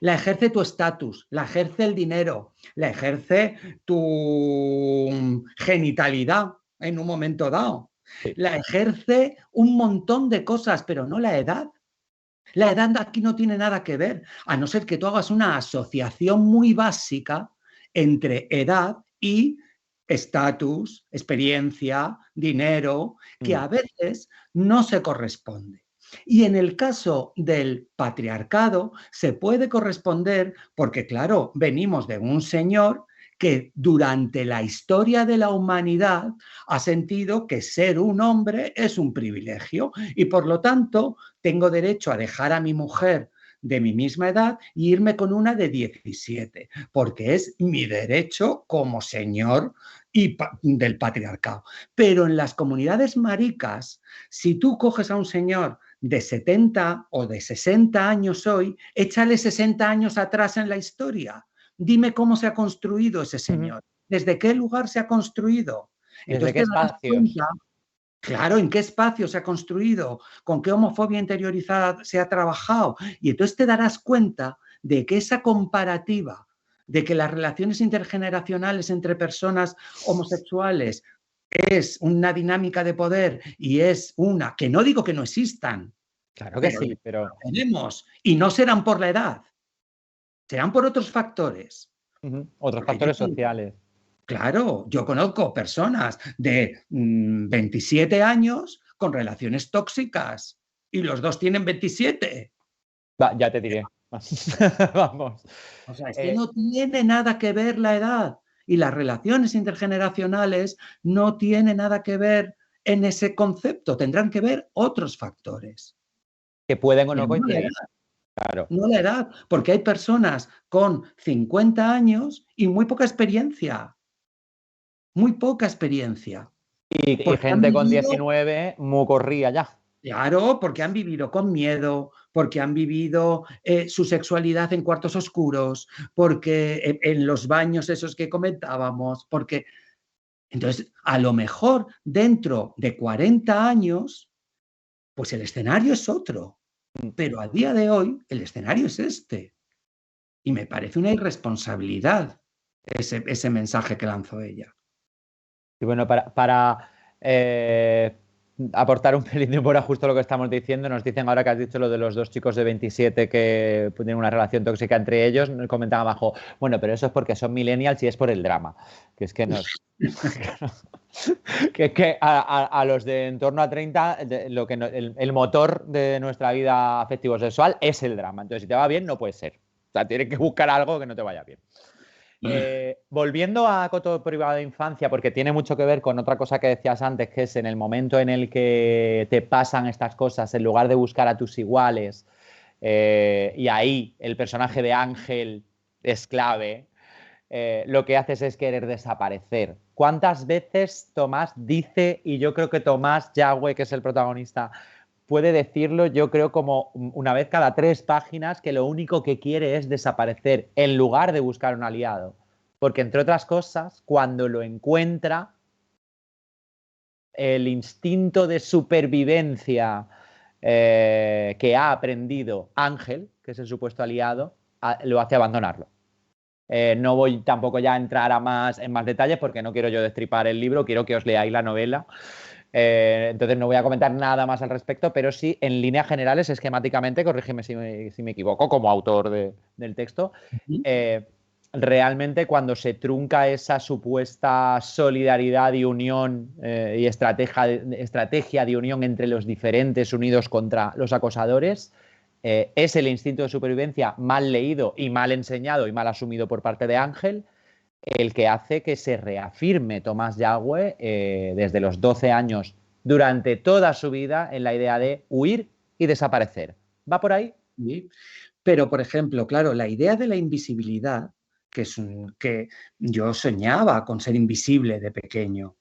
La ejerce tu estatus, la ejerce el dinero, la ejerce tu genitalidad en un momento dado. La ejerce un montón de cosas, pero no la edad. La edad aquí no tiene nada que ver, a no ser que tú hagas una asociación muy básica entre edad y estatus, experiencia, dinero, que a veces no se corresponde. Y en el caso del patriarcado se puede corresponder porque, claro, venimos de un señor que durante la historia de la humanidad ha sentido que ser un hombre es un privilegio y, por lo tanto, tengo derecho a dejar a mi mujer de mi misma edad e irme con una de 17, porque es mi derecho como señor del patriarcado. Pero en las comunidades maricas, si tú coges a un señor de 70 o de 60 años hoy, échale 60 años atrás en la historia. Dime cómo se ha construido ese señor, desde qué lugar se ha construido. ¿Desde qué espacios? Claro, ¿en qué espacio se ha construido? ¿Con qué homofobia interiorizada se ha trabajado? Y entonces te darás cuenta de que esa comparativa, de que las relaciones intergeneracionales entre personas homosexuales es una dinámica de poder y es una, que no digo que no existan. Claro que sí, pero... tenemos, y no serán por la edad, serán por otros factores. Otros factores sociales. Claro, yo conozco personas de 27 años con relaciones tóxicas y los dos tienen 27. Ya te diré. Vamos. O sea, es que no tiene nada que ver la edad y las relaciones intergeneracionales no tienen nada que ver en ese concepto. Tendrán que ver otros factores. Que pueden o no coincidir. Claro. No la edad, porque hay personas con 50 años y muy poca experiencia. Muy poca experiencia. Y gente con 19 muy corría ya. Claro, porque han vivido con miedo, porque han vivido su sexualidad en cuartos oscuros, porque en los baños esos que comentábamos, porque... Entonces, a lo mejor dentro de 40 años, pues el escenario es otro, pero a día de hoy el escenario es este. Y me parece una irresponsabilidad ese mensaje que lanzó ella. Y bueno, para aportar un pelín de humor a justo lo que estamos diciendo, nos dicen ahora que has dicho lo de los dos chicos de 27 que tienen una relación tóxica entre ellos, nos comentaban abajo, bueno, pero eso es porque son millennials y es por el drama. Que es que nos... que es que a los de en torno a 30, el motor de nuestra vida afectivo-sexual es el drama. Entonces, si te va bien, no puede ser. O sea, tienes que buscar algo que no te vaya bien. Volviendo a Coto privado de infancia, porque tiene mucho que ver con otra cosa que decías antes, que es en el momento en el que te pasan estas cosas, en lugar de buscar a tus iguales, y ahí el personaje de Ángel es clave, lo que haces es querer desaparecer. ¿Cuántas veces Tomás dice, y yo creo que Tomás Yagüe, que es el protagonista, puede decirlo, yo creo como una vez cada 3 páginas, que lo único que quiere es desaparecer en lugar de buscar un aliado? Porque, entre otras cosas, cuando lo encuentra, el instinto de supervivencia que ha aprendido Ángel, que es el supuesto aliado, lo hace abandonarlo. No voy tampoco ya a entrar en más detalles porque no quiero yo destripar el libro, quiero que os leáis la novela. Entonces no voy a comentar nada más al respecto, pero sí, en líneas generales, esquemáticamente, corrígeme si me equivoco, como autor del texto, realmente cuando se trunca esa supuesta solidaridad y unión y estrategia de unión entre los diferentes unidos contra los acosadores, es el instinto de supervivencia mal leído y mal enseñado y mal asumido por parte de Ángel el que hace que se reafirme Tomás Yagüe desde los 12 años durante toda su vida en la idea de huir y desaparecer. ¿Va por ahí? Sí. Pero, por ejemplo, claro, la idea de la invisibilidad, que yo soñaba con ser invisible de pequeño.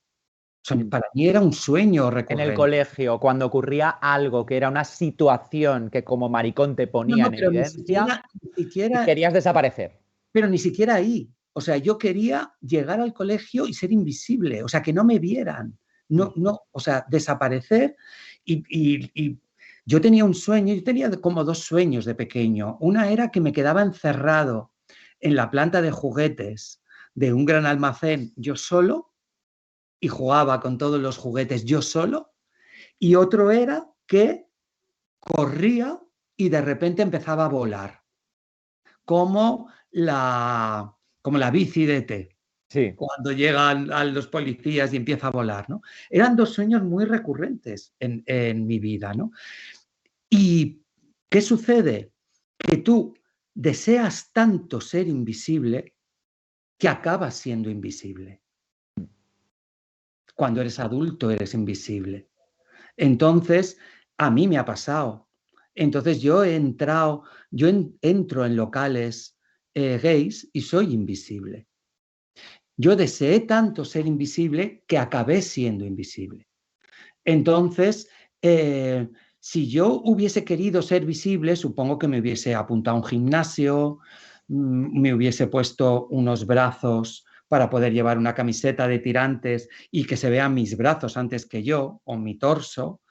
Para mí era un sueño recurrente. En el colegio, cuando ocurría algo que era una situación que como maricón te ponía en evidencia, ni siquiera, querías desaparecer. Pero ni siquiera ahí. O sea, yo quería llegar al colegio y ser invisible, o sea, que no me vieran, no, o sea, desaparecer. Y yo tenía un sueño, yo tenía como 2 sueños de pequeño. Una era que me quedaba encerrado en la planta de juguetes de un gran almacén yo solo y jugaba con todos los juguetes yo solo. Y otro era que corría y de repente empezaba a volar, como la bici de E.T. Sí. Cuando llegan a los policías y empieza a volar, ¿no? Eran 2 sueños muy recurrentes en mi vida, ¿no? ¿Y qué sucede? Que tú deseas tanto ser invisible que acabas siendo invisible. Cuando eres adulto eres invisible. Entonces, a mí me ha pasado. Entonces yo entro en locales gays y soy invisible. Yo deseé tanto ser invisible que acabé siendo invisible. Entonces, si yo hubiese querido ser visible, supongo que me hubiese apuntado a un gimnasio, me hubiese puesto unos brazos para poder llevar una camiseta de tirantes y que se vean mis brazos antes que yo, o mi torso,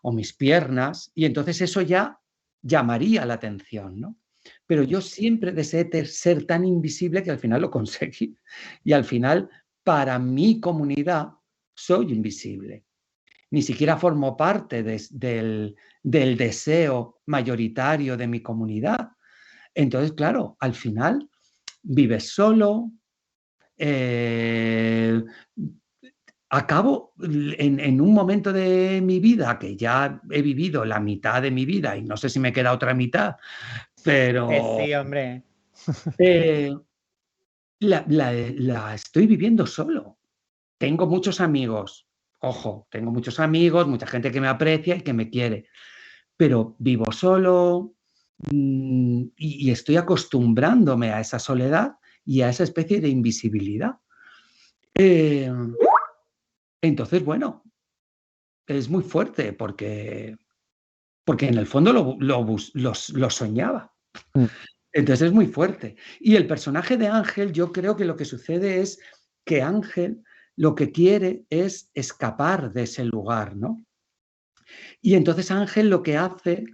o mis piernas, y entonces eso ya llamaría la atención, ¿no? Pero yo siempre deseé ser tan invisible que al final lo conseguí. Y al final, para mi comunidad, soy invisible. Ni siquiera formo parte del deseo mayoritario de mi comunidad. Entonces, claro, al final vives solo, acabo en un momento de mi vida que ya he vivido la mitad de mi vida y no sé si me queda otra mitad, pero Sí, hombre. la estoy viviendo solo. Tengo muchos amigos, ojo, tengo muchos amigos, mucha gente que me aprecia y que me quiere, pero vivo solo y estoy acostumbrándome a esa soledad y a esa especie de invisibilidad. Entonces, bueno, es muy fuerte porque en el fondo lo soñaba. Entonces es muy fuerte. Y el personaje de Ángel, yo creo que lo que sucede es que Ángel lo que quiere es escapar de ese lugar, ¿no? Y entonces Ángel lo que hace,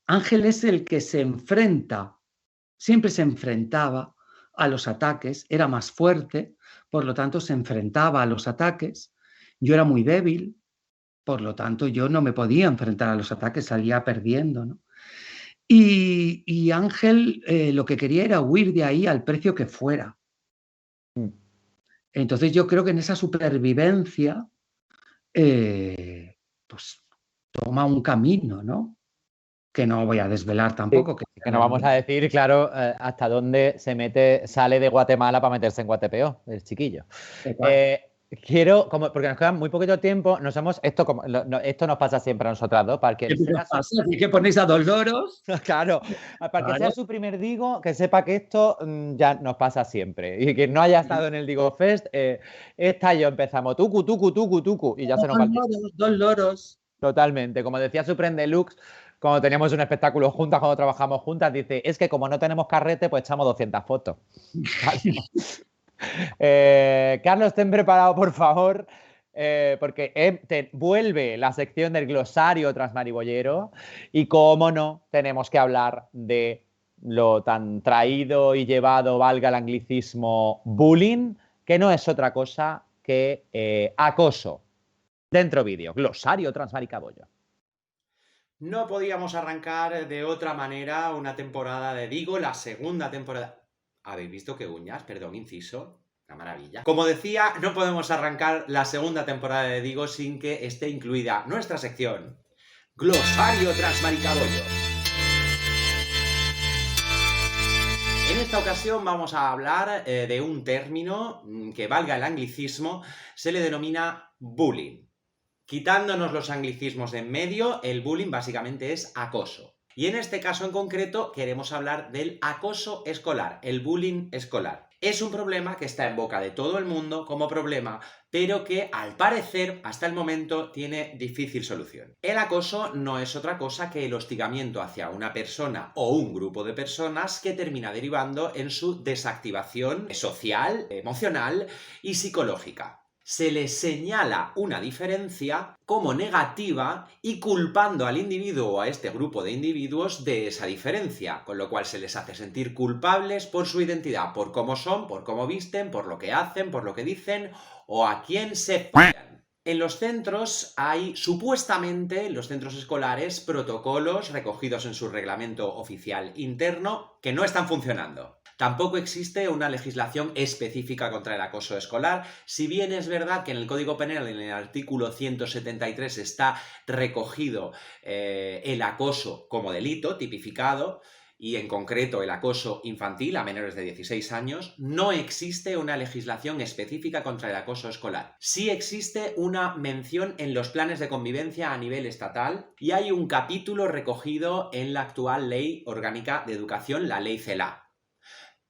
Ángel es el que se enfrenta, siempre se enfrentaba a los ataques, era más fuerte, por lo tanto se enfrentaba a los ataques. Yo era muy débil, por lo tanto yo no me podía enfrentar a los ataques, salía perdiendo, ¿no? Y Ángel lo que quería era huir de ahí al precio que fuera. Entonces yo creo que en esa supervivencia, pues toma un camino, ¿no? Que no voy a desvelar tampoco. Sí, que no vamos a decir, claro, hasta dónde sale de Guatemala para meterse en Guatepeo, el chiquillo. Quiero, porque nos queda muy poquito tiempo, esto nos pasa siempre a nosotras dos, para que ¿Y qué ponéis a 2 loros? Claro, para que sea su primer Digo, que sepa que esto ya nos pasa siempre. Y que no haya estado en el Digo Fest, esta y yo empezamos tucu, y ya se nos va el tiempo. 2 loros. Totalmente. Como decía Supreme Deluxe, cuando teníamos un espectáculo juntas, cuando trabajamos juntas, dice, es que como no tenemos carrete, pues echamos 200 fotos. Carlos, ten preparado, por favor, porque vuelve la sección del glosario transmariboyero y, como no, tenemos que hablar de lo tan traído y llevado, valga el anglicismo, bullying, que no es otra cosa que acoso. Dentro vídeo, glosario transmaricabollo. No podíamos arrancar de otra manera una temporada de Digo, la segunda temporada. ¿Habéis visto qué uñas? Perdón, inciso. Una maravilla. Como decía, no podemos arrancar la segunda temporada de Digo sin que esté incluida nuestra sección Glosario Transmaricabollo. En esta ocasión vamos a hablar de un término que, valga el anglicismo, se le denomina bullying. Quitándonos los anglicismos de en medio, el bullying básicamente es acoso. Y en este caso en concreto queremos hablar del acoso escolar, el bullying escolar. Es un problema que está en boca de todo el mundo como problema, pero que al parecer hasta el momento tiene difícil solución. El acoso no es otra cosa que el hostigamiento hacia una persona o un grupo de personas que termina derivando en su desactivación social, emocional y psicológica. Se le señala una diferencia como negativa y culpando al individuo o a este grupo de individuos de esa diferencia, con lo cual se les hace sentir culpables por su identidad, por cómo son, por cómo visten, por lo que hacen, por lo que dicen o a quién se follan. En los centros hay, supuestamente, en los centros escolares, protocolos recogidos en su reglamento oficial interno que no están funcionando. Tampoco existe una legislación específica contra el acoso escolar, si bien es verdad que en el Código Penal, en el artículo 173, está recogido el acoso como delito tipificado, y en concreto el acoso infantil a menores de 16 años, no existe una legislación específica contra el acoso escolar. Sí existe una mención en los planes de convivencia a nivel estatal y hay un capítulo recogido en la actual Ley Orgánica de Educación, la Ley CELA.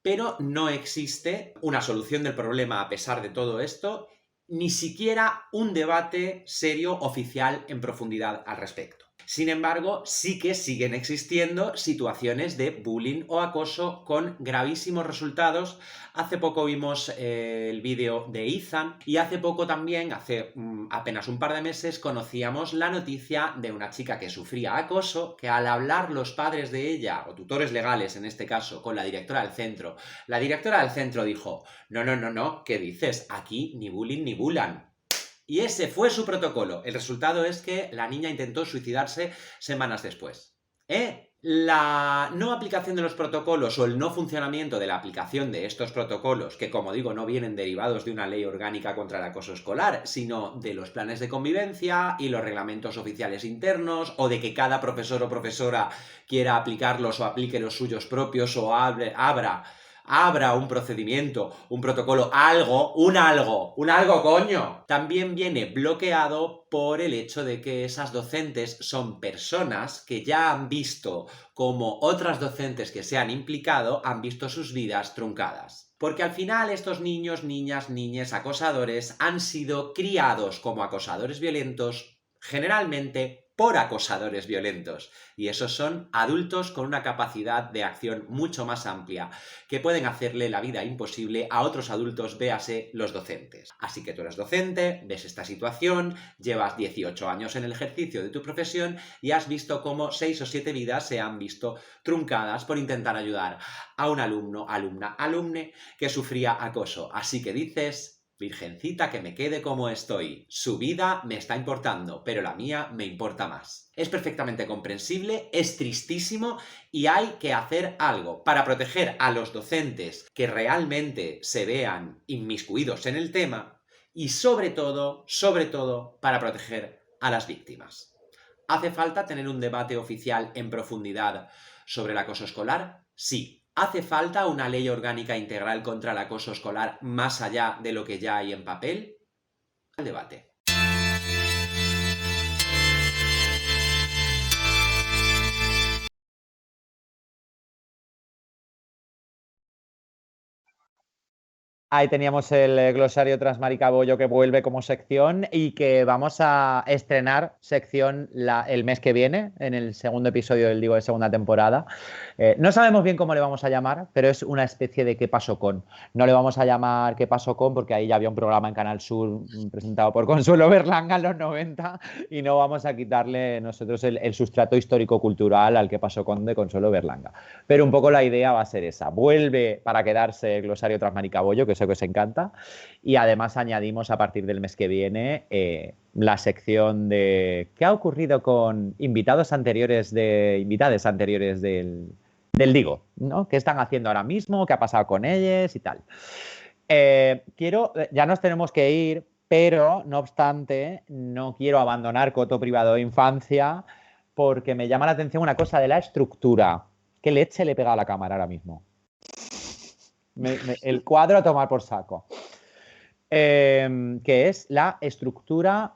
Pero no existe una solución del problema a pesar de todo esto, ni siquiera un debate serio oficial en profundidad al respecto. Sin embargo, sí que siguen existiendo situaciones de bullying o acoso con gravísimos resultados. Hace poco vimos el vídeo de Ethan y hace poco también, hace apenas un par de meses, conocíamos la noticia de una chica que sufría acoso, que al hablar los padres de ella, o tutores legales en este caso, con la directora del centro, la directora del centro dijo: no, ¿qué dices? Aquí ni bullying ni bullan. Y ese fue su protocolo. El resultado es que la niña intentó suicidarse semanas después. La no aplicación de los protocolos o el no funcionamiento de la aplicación de estos protocolos, que como digo no vienen derivados de una ley orgánica contra el acoso escolar, sino de los planes de convivencia y los reglamentos oficiales internos, o de que cada profesor o profesora quiera aplicarlos o aplique los suyos propios o abra un procedimiento, un protocolo, un algo, coño. También viene bloqueado por el hecho de que esas docentes son personas que ya han visto como otras docentes que se han implicado han visto sus vidas truncadas. Porque al final estos niños, niñas, niñes, acosadores han sido criados como acosadores violentos, generalmente por acosadores violentos. Y esos son adultos con una capacidad de acción mucho más amplia, que pueden hacerle la vida imposible a otros adultos, véase los docentes. Así que tú eres docente, ves esta situación, llevas 18 años en el ejercicio de tu profesión y has visto cómo 6 o 7 vidas se han visto truncadas por intentar ayudar a un alumno, alumne que sufría acoso. Así que dices: Virgencita, que me quede como estoy. Su vida me está importando, pero la mía me importa más. Es perfectamente comprensible, es tristísimo y hay que hacer algo para proteger a los docentes que realmente se vean inmiscuidos en el tema y sobre todo, para proteger a las víctimas. ¿Hace falta tener un debate oficial en profundidad sobre el acoso escolar? Sí. ¿Hace falta una ley orgánica integral contra el acoso escolar más allá de lo que ya hay en papel? El debate. Ahí teníamos el glosario Transmaricabollo que vuelve como sección y que vamos a estrenar sección el mes que viene, en el segundo episodio del Digo de segunda temporada. No sabemos bien cómo le vamos a llamar, pero es una especie de ¿Qué pasó con? No le vamos a llamar ¿Qué pasó con? Porque ahí ya había un programa en Canal Sur presentado por Consuelo Berlanga en los 90 y no vamos a quitarle nosotros el sustrato histórico-cultural al ¿Qué pasó con? De Consuelo Berlanga. Pero un poco la idea va a ser esa. Vuelve para quedarse el glosario Transmaricabollo, que que os encanta, y además añadimos a partir del mes que viene la sección de ¿qué ha ocurrido con invitades anteriores del Digo, ¿no? ¿Qué están haciendo ahora mismo? ¿Qué ha pasado con ellos y tal? Ya nos tenemos que ir, pero no obstante no quiero abandonar Coto Privado de Infancia porque me llama la atención una cosa de la estructura. ¿Qué leche le pega a la cámara ahora mismo? El cuadro a tomar por saco. Que es la estructura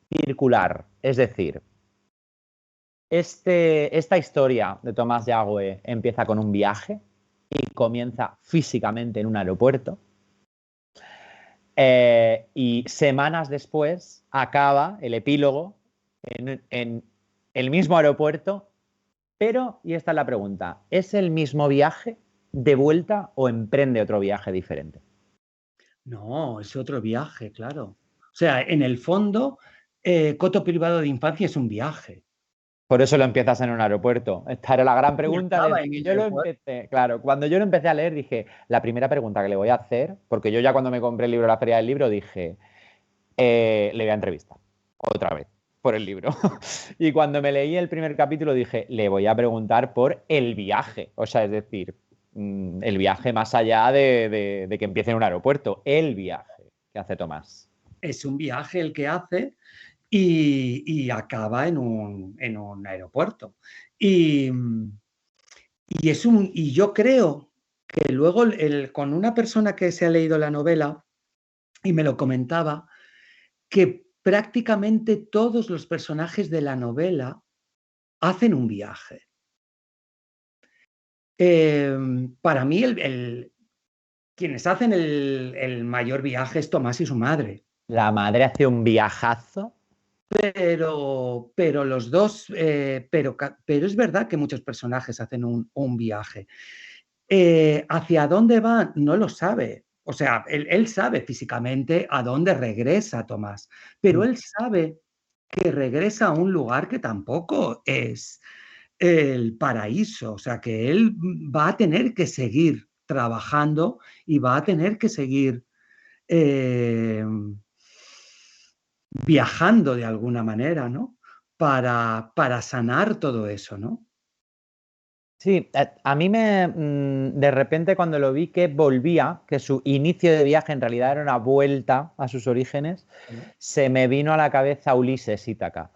circular. Es decir, esta historia de Tomás Yagüe empieza con un viaje y comienza físicamente en un aeropuerto. Y semanas después acaba el epílogo en el mismo aeropuerto, pero, y esta es la pregunta, ¿es el mismo viaje de vuelta o emprende otro viaje diferente? No, es otro viaje, claro. O sea, en el fondo, Coto Privado de Infancia es un viaje. Por eso lo empiezas en un aeropuerto. Esta era la gran pregunta acaba desde en que un yo lo aeropuerto. empecé. Claro, cuando yo lo empecé a leer dije, la primera pregunta que le voy a hacer, porque yo ya cuando me compré el libro de la Feria del Libro dije, le voy a entrevistar otra vez por el libro. Y cuando me leí el primer capítulo dije, le voy a preguntar por el viaje. O sea, es decir, el viaje más allá de que empiece en un aeropuerto, el viaje que hace Tomás. Es un viaje el que hace y acaba en un aeropuerto. Y yo creo que luego con una persona que se ha leído la novela y me lo comentaba, que prácticamente todos los personajes de la novela hacen un viaje. Para mí, quienes hacen el mayor viaje es Tomás y su madre. La madre hace un viajazo. Pero los dos, pero es verdad que muchos personajes hacen un viaje. ¿Hacia dónde va? No lo sabe. O sea, él sabe físicamente a dónde regresa Tomás, pero él sabe que regresa a un lugar que tampoco es el paraíso. O sea, que él va a tener que seguir trabajando y va a tener que seguir viajando de alguna manera, ¿no? Para sanar todo eso, ¿no? Sí, a mí de repente cuando lo vi que volvía, que su inicio de viaje en realidad era una vuelta a sus orígenes, se me vino a la cabeza Ulises Ítaca.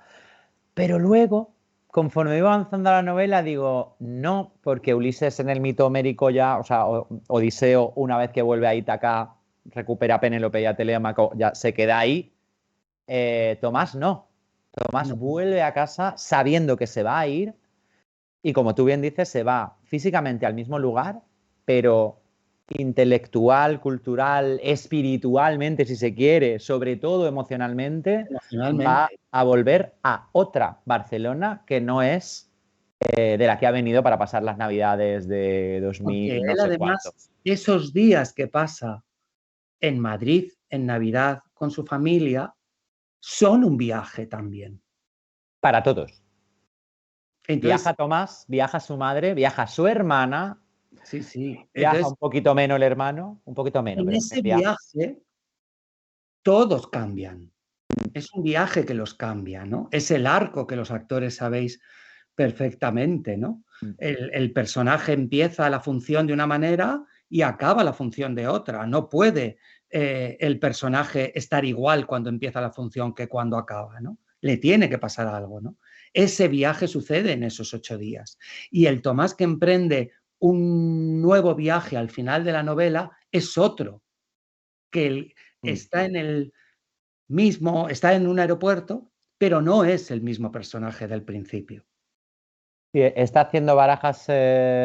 Pero luego, conforme iba avanzando la novela, digo, no, porque Ulises en el mito homérico ya, o sea, Odiseo, una vez que vuelve a Ítaca, recupera a Penélope y a Telémaco, ya se queda ahí. Tomás no. Tomás vuelve a casa sabiendo que se va a ir. Y como tú bien dices, se va físicamente al mismo lugar, pero intelectual, cultural, espiritualmente, si se quiere, sobre todo emocionalmente, va a volver a otra Barcelona que no es de la que ha venido para pasar las Navidades de 2000. Porque no él sé además, cuánto. esos días que pasa en Madrid, en Navidad, con su familia, son un viaje también. Para todos. Entonces, viaja Tomás, viaja su madre, viaja su hermana. sí, sí. Viaja Entonces, un poquito menos el hermano, un poquito menos, en pero ese viaja. viaje todos cambian. Es un viaje que los cambia, ¿no? Es el arco que los actores sabéis perfectamente, ¿no? El personaje empieza la función de una manera y acaba la función de otra. No puede el personaje estar igual cuando empieza la función que cuando acaba, ¿no? Le tiene que pasar algo, ¿no? Ese viaje sucede en esos 8 días. Y el Tomás que emprende un nuevo viaje al final de la novela es otro, que está en el mismo, está en un aeropuerto, pero no es el mismo personaje del principio. Sí, está haciendo Barajas,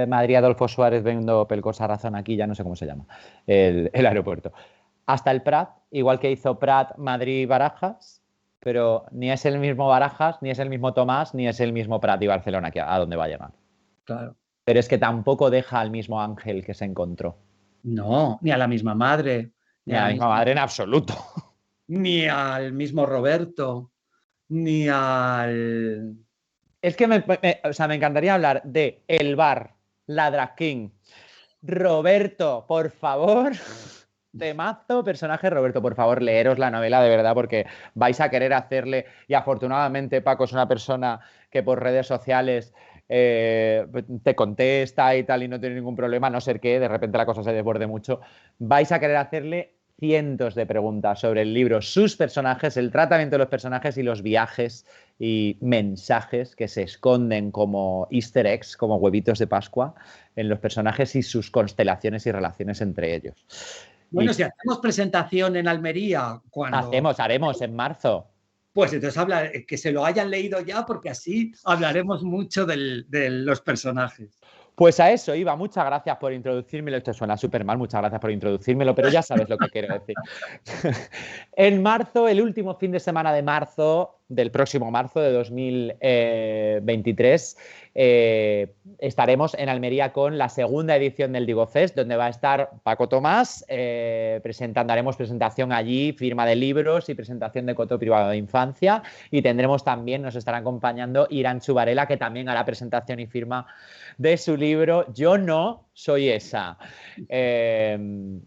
Madrid Adolfo Suárez vendo Pelcosa Razón aquí, ya no sé cómo se llama, el aeropuerto. Hasta el Prat, igual que hizo Prat Madrid Barajas, pero ni es el mismo Barajas, ni es el mismo Tomás, ni es el mismo Prat y Barcelona, que a dónde va a llegar. Claro. Pero es que tampoco deja al mismo Ángel que se encontró. No, ni a la misma madre, Ni a la misma madre en absoluto. ni al mismo Roberto, ni al... Es que me encantaría hablar de El Bar, la Drag King, Roberto, por favor. Temazo, personaje Roberto, por favor, leeros la novela de verdad porque vais a querer hacerle, y afortunadamente Paco es una persona que por redes sociales te contesta y tal y no tiene ningún problema, a no ser que de repente la cosa se desborde mucho, vais a querer hacerle cientos de preguntas sobre el libro, sus personajes, el tratamiento de los personajes y los viajes y mensajes que se esconden como easter eggs, como huevitos de Pascua en los personajes y sus constelaciones y relaciones entre ellos. Bueno, si hacemos presentación en Almería cuando... Haremos en marzo. Pues entonces que se lo hayan leído ya porque así hablaremos mucho de los personajes. Pues a eso iba. Muchas gracias por introducírmelo. Esto suena súper mal, muchas gracias por introducírmelo, pero ya sabes lo que quiero decir. En marzo, el último fin de semana de marzo, del próximo marzo de 2023, estaremos en Almería con la segunda edición del Digo Fest, donde va a estar Paco Tomás, haremos presentación allí, firma de libros y presentación de coto privado de infancia, y tendremos también, nos estará acompañando Iranchu Varela, que también hará presentación y firma de su libro Yo no soy esa.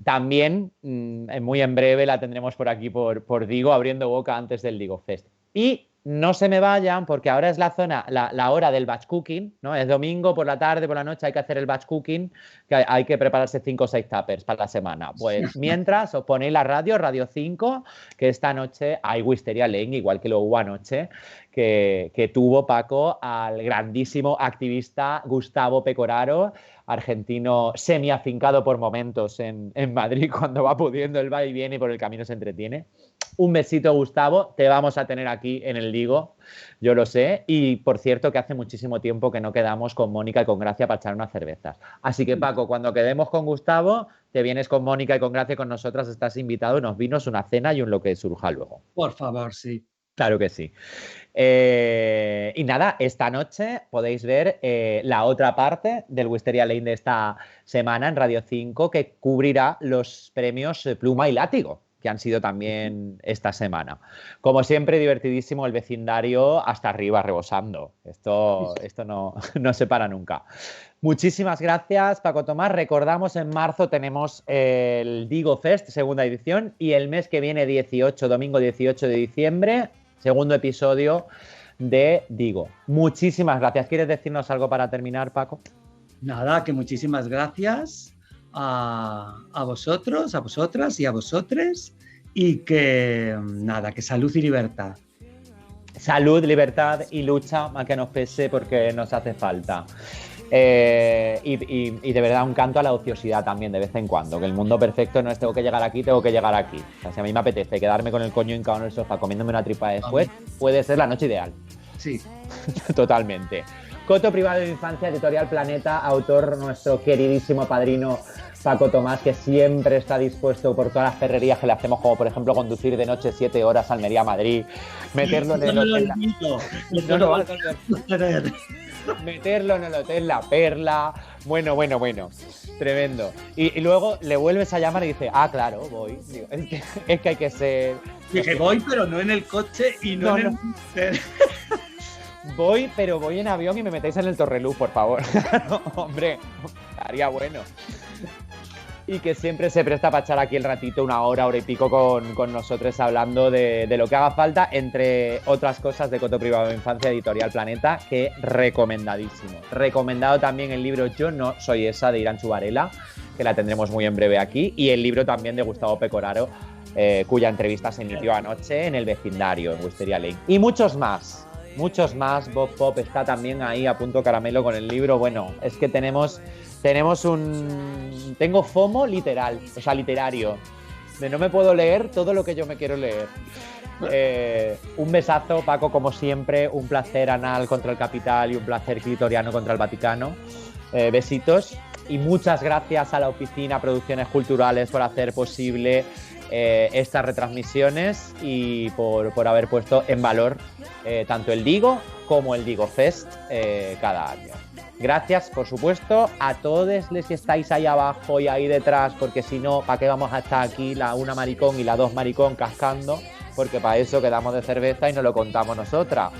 También, muy en breve, la tendremos por aquí, por Digo, abriendo boca antes del Digo Fest. Y no se me vayan, porque ahora es la hora del batch cooking, ¿no? Es domingo, por la tarde, por la noche, hay que hacer el batch cooking, que hay que prepararse 5 o 6 tuppers para la semana. Pues mientras os ponéis la Radio 5, que esta noche hay Wisteria Lane, igual que lo hubo anoche, que tuvo Paco al grandísimo activista Gustavo Pecoraro, argentino semi-afincado por momentos en Madrid, cuando va pudiendo, él va y viene y por el camino se entretiene. Un besito, Gustavo, te vamos a tener aquí en el Digo, yo lo sé, y por cierto que hace muchísimo tiempo que no quedamos con Mónica y con Gracia para echar unas cervezas. Así que, Paco, cuando quedemos con Gustavo, te vienes con Mónica y con Gracia, con nosotras, estás invitado, unos vinos, una cena y un lo que surja luego. Por favor, sí. Claro que sí. Y nada, esta noche podéis ver la otra parte del Wisteria Lane de esta semana en Radio 5, que cubrirá los premios Pluma y Látigo, que han sido también esta semana. Como siempre, divertidísimo el vecindario hasta arriba, rebosando. Esto no se para nunca. Muchísimas gracias, Paco Tomás. Recordamos, en marzo tenemos el Digo Fest, segunda edición, y el mes que viene, domingo 18 de diciembre, segundo episodio de Digo. Muchísimas gracias. ¿Quieres decirnos algo para terminar, Paco? Nada, que muchísimas gracias a vosotros, a vosotras y a vosotres, y que nada, que salud y libertad. Salud, libertad y lucha, a que nos pese, porque nos hace falta. Y de verdad un canto a la ociosidad también de vez en cuando, que el mundo perfecto no es tengo que llegar aquí. O sea, si a mí me apetece quedarme con el coño hincado en el sofá comiéndome una tripa después, puede ser la noche ideal. Sí. Totalmente. Coto privado de infancia, Editorial Planeta, autor nuestro queridísimo padrino Paco Tomás, que siempre está dispuesto por todas las ferrerías que le hacemos, como por ejemplo conducir de noche 7 horas a Almería, Madrid, meterlo en el hotel. Meterlo en el hotel La Perla. Bueno. Tremendo. Y luego le vuelves a llamar y dice, claro, voy. Digo, es que hay que ser. Dije, voy, pero no en el coche y no en el. Voy, pero voy en avión y me metéis en el Torrelú, por favor. No, hombre, estaría bueno. Y que siempre se presta para echar aquí el ratito, una hora y pico con nosotros, hablando de lo que haga falta, entre otras cosas, de Coto Privado de Infancia, Editorial Planeta, que recomendadísimo. Recomendado también el libro Yo no soy esa, de Iranchu Varela, que la tendremos muy en breve aquí, y el libro también de Gustavo Pecoraro, cuya entrevista se emitió anoche en El Vecindario, en Wisteria Lane. Y muchos más. Bob Pop está también ahí a punto caramelo con el libro. Bueno, es que tengo FOMO literal, o sea, literario, de no me puedo leer todo lo que yo me quiero leer. Un besazo, Paco, como siempre, un placer anal contra el capital y un placer clitoriano contra el Vaticano. Besitos, y muchas gracias a la Oficina Producciones Culturales por hacer posible estas retransmisiones y por haber puesto en valor tanto el Digo como el Digo Fest cada año. Gracias, por supuesto, a todos los que estáis ahí abajo y ahí detrás, porque si no, ¿para qué vamos a estar aquí la una maricón y la dos maricón cascando? Porque para eso quedamos de cerveza y nos lo contamos nosotras.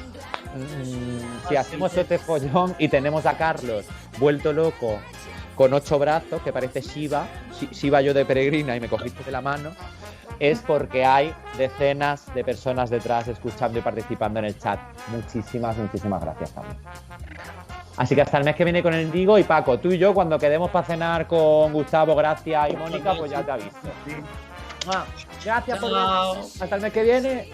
Si hacemos este follón y tenemos a Carlos vuelto loco con 8 brazos, que parece Shiva yo de peregrina y me cogiste de la mano, es porque hay decenas de personas detrás escuchando y participando en el chat. Muchísimas gracias también. Así que hasta el mes que viene con el Digo, y Paco, tú y yo, cuando quedemos para cenar con Gustavo, Gracia y Mónica, pues ya te aviso. Gracias por ver. Hasta el mes que viene.